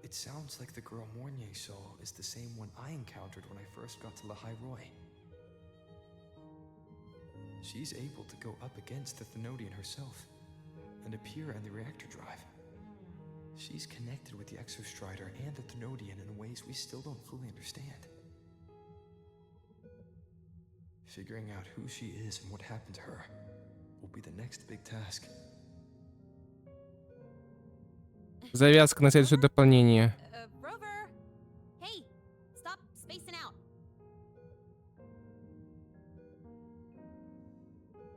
[SPEAKER 6] It sounds like the girl Mornier saw is the same one I encountered when I first got to La Roy. She's able to go up against the Thenodian herself and appear in the reactor drive. She's connected with the Exostrider and the Thenodian in ways we still don't fully understand. Figuring out who she is and what happened to her will be the next big task.
[SPEAKER 1] Завязка на следующее дополнение.
[SPEAKER 2] Rover! Hey! Stop spacing out!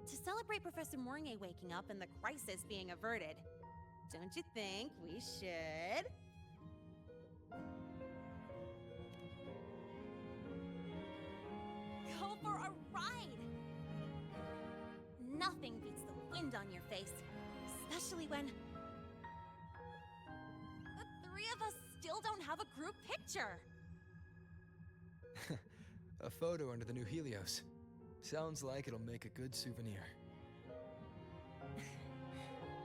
[SPEAKER 2] To celebrate Professor Mornier waking up and the crisis being averted, don't you think we should? Go for a ride! Nothing beats the wind on your face, especially when the three of us still don't have a group picture.
[SPEAKER 6] A photo under the new Helios. Sounds like it'll make a good souvenir.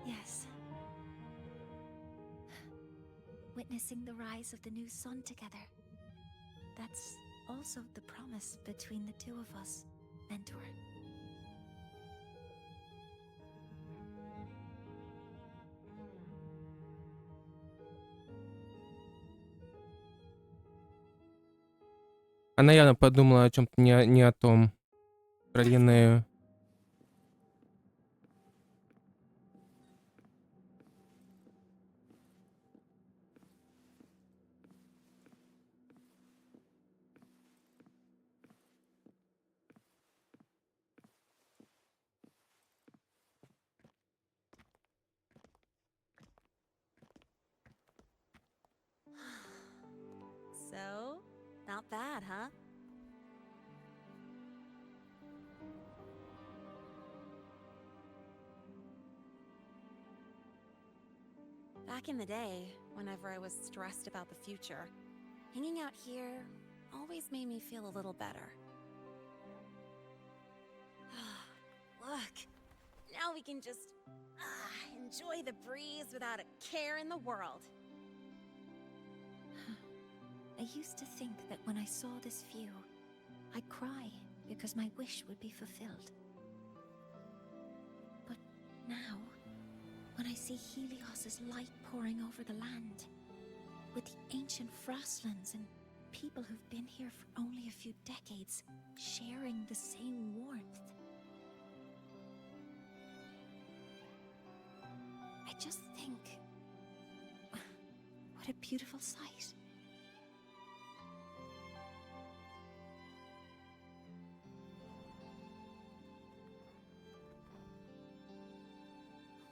[SPEAKER 3] Yes. Witnessing the rise of the new sun together. That's also the promise between the two of us, Mentor.
[SPEAKER 1] Она явно подумала о чем-то не о том. Про Линнею.
[SPEAKER 2] huh? Back in the day, whenever I was stressed about the future, hanging out here always made me feel a little better. Look, now we can just enjoy the breeze without a care in the world.
[SPEAKER 3] I used to think that when I saw this view, I'd cry because my wish would be fulfilled. But now, when I see Helios's light pouring over the land, with the ancient frostlands and people who've been here for only a few decades sharing the same warmth, I just think, what a beautiful sight.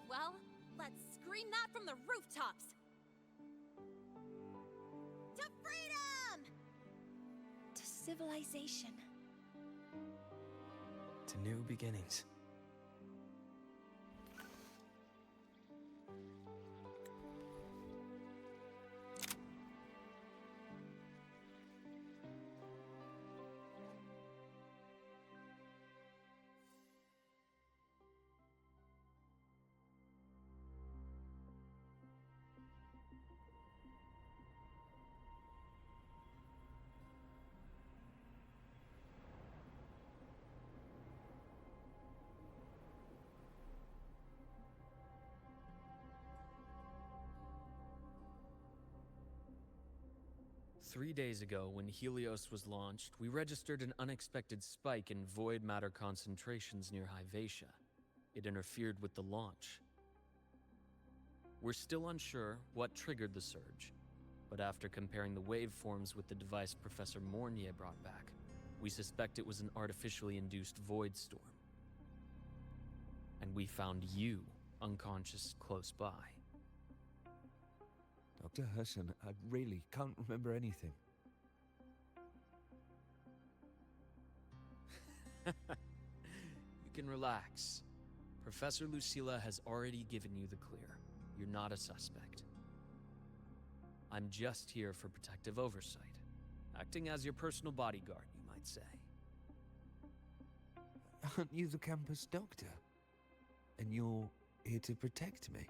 [SPEAKER 2] Well, let's scream that from the rooftops! To freedom!
[SPEAKER 3] To civilization.
[SPEAKER 16] To new beginnings.
[SPEAKER 21] Three days ago, when Helios was launched, we registered an unexpected spike in void matter concentrations near Hyvatia. It interfered with the launch. We're still unsure what triggered the surge, but after comparing the waveforms with the device Professor Mornier brought back, we suspect it was an artificially induced void storm. And we found you unconscious close by.
[SPEAKER 22] Dr. Herson, I really can't remember anything.
[SPEAKER 21] You can relax. Professor Lucilla has already given you the clear. You're not a suspect. I'm just here for protective oversight, acting as your personal bodyguard, you might say.
[SPEAKER 22] Aren't you the campus doctor? And you're here to protect me?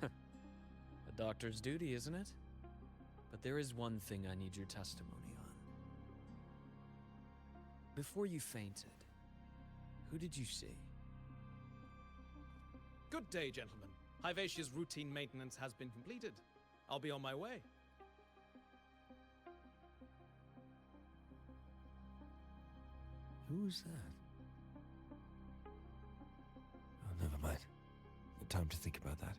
[SPEAKER 21] A doctor's duty, isn't it? But there is one thing I need your testimony on. Before you fainted, who did you see?
[SPEAKER 19] Good day, gentlemen. Hyvatia's routine maintenance has been completed. I'll be on my way.
[SPEAKER 22] Who's that? Oh, never mind. No time to think about that.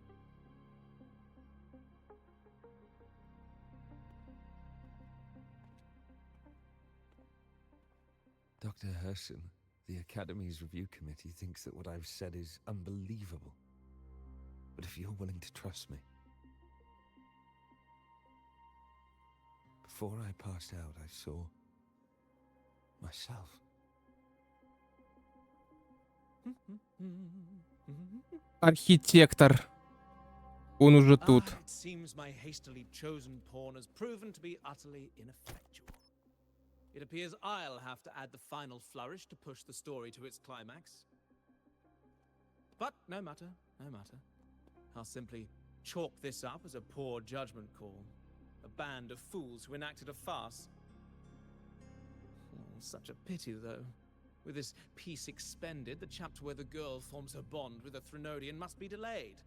[SPEAKER 22] Dr. Herson, the Academy's review committee thinks that what I've said is unbelievable. But if you're willing to trust me... Before I passed out, I saw... myself.
[SPEAKER 1] Архитектор. Он уже тут.
[SPEAKER 19] It seems my hastily chosen pawn has proven to be utterly ineffectual. It appears I'll have to add the final flourish to push the story to its climax. But no matter, no matter. I'll simply chalk this up as a poor judgment call. A band of fools who enacted a farce. Oh, such a pity, though. With this piece expended, the chapter where the girl forms her bond with a Threnodian must be delayed.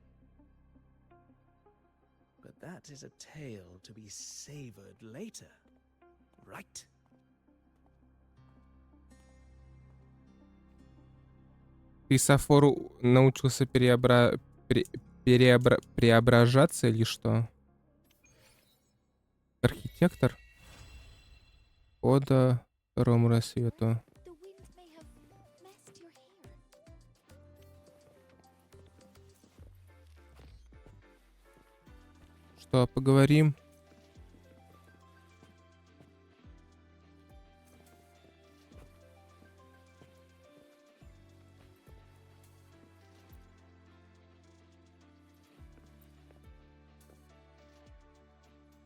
[SPEAKER 19] But that is a tale to be savored later, right?
[SPEAKER 1] Христофор научился преображаться или что? Архитектор? Ода второму рассвету. Что, поговорим?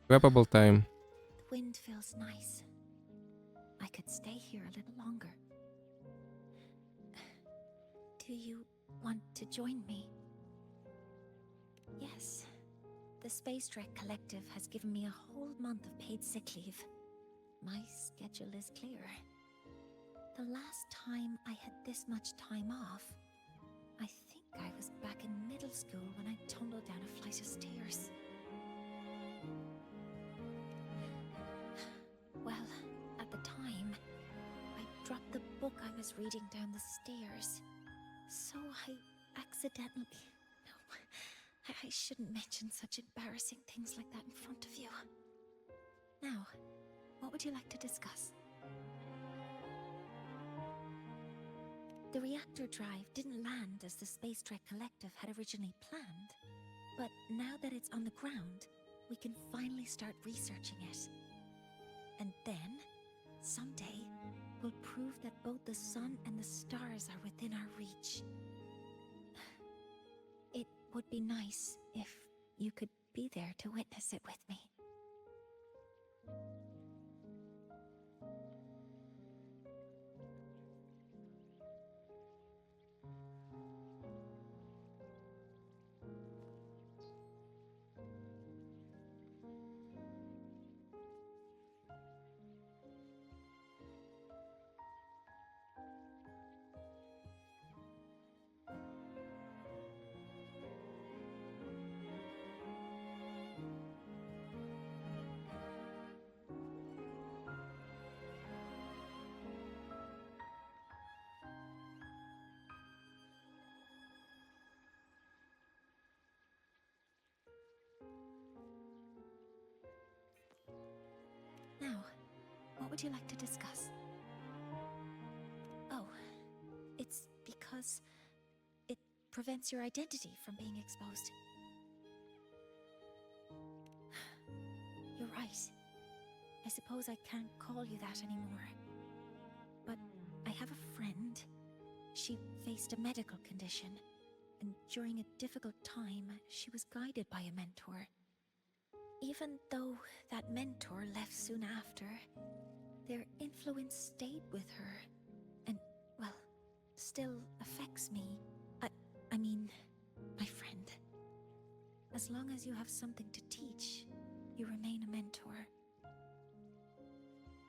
[SPEAKER 1] Давай поболтаем.
[SPEAKER 3] The wind feels nice. I could stay here a little longer. Do you want to join me? Yes. The Space Trek Collective has given me a whole month of paid sick leave. My schedule is clear. The last time I had this much time off, I think I was back in middle school when I tumbled down a flight of stairs. Well, at the time, I dropped the book I was reading down the stairs. So I accidentally... No, I shouldn't mention such embarrassing things like that in front of you. Now, what would you like to discuss? The reactor drive didn't land as the Space Trek Collective had originally planned, but now that it's on the ground, we can finally start researching it. And then, someday, we'll prove that both the sun and the stars are within our reach. It would be nice if you could be there to witness it with me. Now, what would you like to discuss? Oh, it's because it prevents your identity from being exposed. You're right. I suppose I can't call you that anymore. But I have a friend. She faced a medical condition, and during a difficult time, she was guided by a mentor. Even though that mentor left soon after, their influence stayed with her and, well, still affects me. I mean, my friend. As long as you have something to teach, you remain a mentor.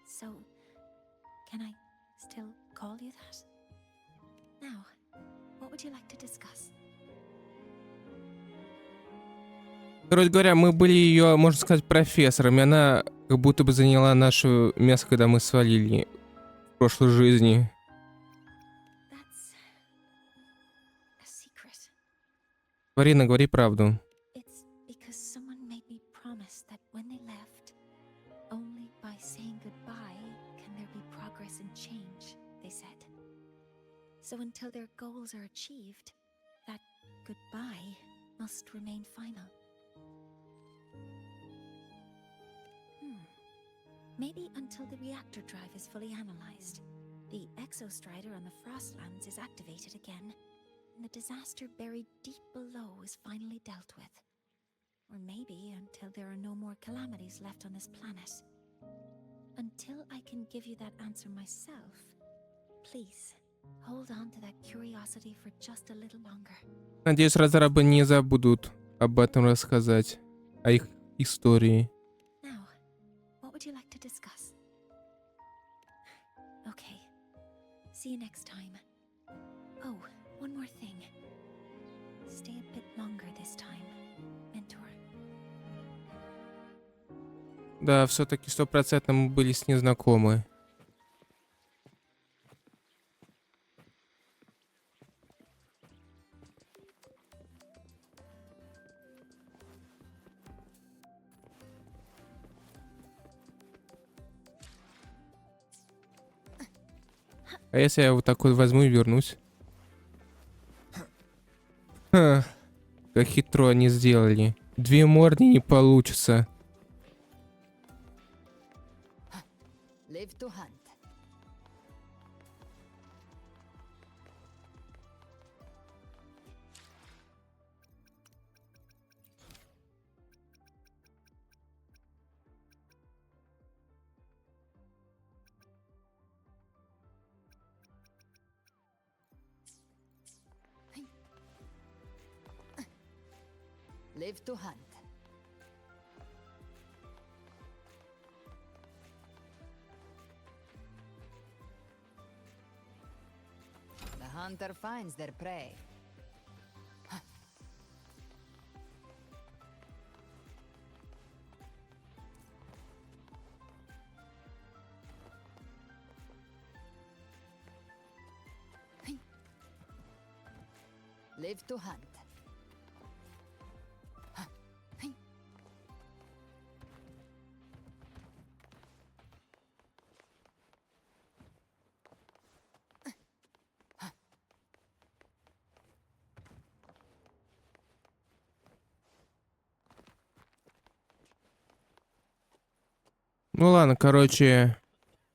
[SPEAKER 3] So, can I still call you that? Now, what would you like to discuss?
[SPEAKER 1] Короче говоря, мы были ее, можно сказать, профессором, и она как будто бы заняла наше место, когда мы свалили в прошлой жизни. Марина, говори правду.
[SPEAKER 3] So until their goals are achieved, that goodbye must remain final. Maybe until the reactor drive is fully analyzed, the exostrider on the Frostlands is activated again, and the disaster buried deep below is finally dealt with. Or maybe until there are no more calamities left on this planet. Until I can give you that answer myself, please, hold on to that curiosity for just a little longer.
[SPEAKER 1] Надеюсь, разрабы не забудут об этом рассказать, о их истории.
[SPEAKER 3] Now, what would you like to discuss? Okay. See you next time. Oh, one more thing. Stay a bit longer this time, mentor.
[SPEAKER 1] Да, все-таки 100% мы были с ней знакомы. А если я вот так вот возьму и вернусь? Ха, как хитро они сделали. Две морды не получится.
[SPEAKER 10] Live to hunt. Live to hunt. The hunter finds their prey. Live to hunt.
[SPEAKER 1] Ну ладно, короче.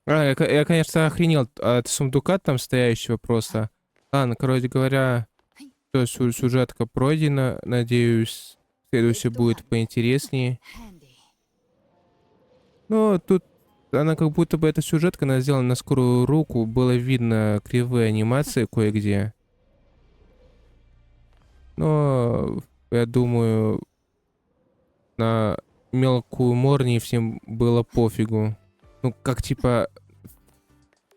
[SPEAKER 1] Я, конечно, охренел от сундука там стоящего просто. Ладно, короче говоря, всё, сюжетка пройдена. Надеюсь, следующее будет поинтереснее. Но тут она как будто бы эта сюжетка, она сделана на скорую руку. Было видно кривые анимации кое-где. Но я думаю, на мелкую морни всем было пофигу. Ну, как типа,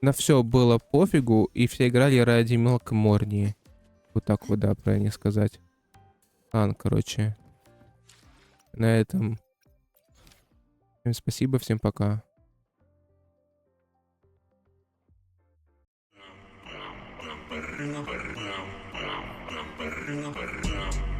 [SPEAKER 1] на все было пофигу, и все играли ради мелкой морни. Вот так вот, да, правильно сказать. Ладно, короче. На этом. Всем спасибо, всем пока.
[SPEAKER 15] Bum,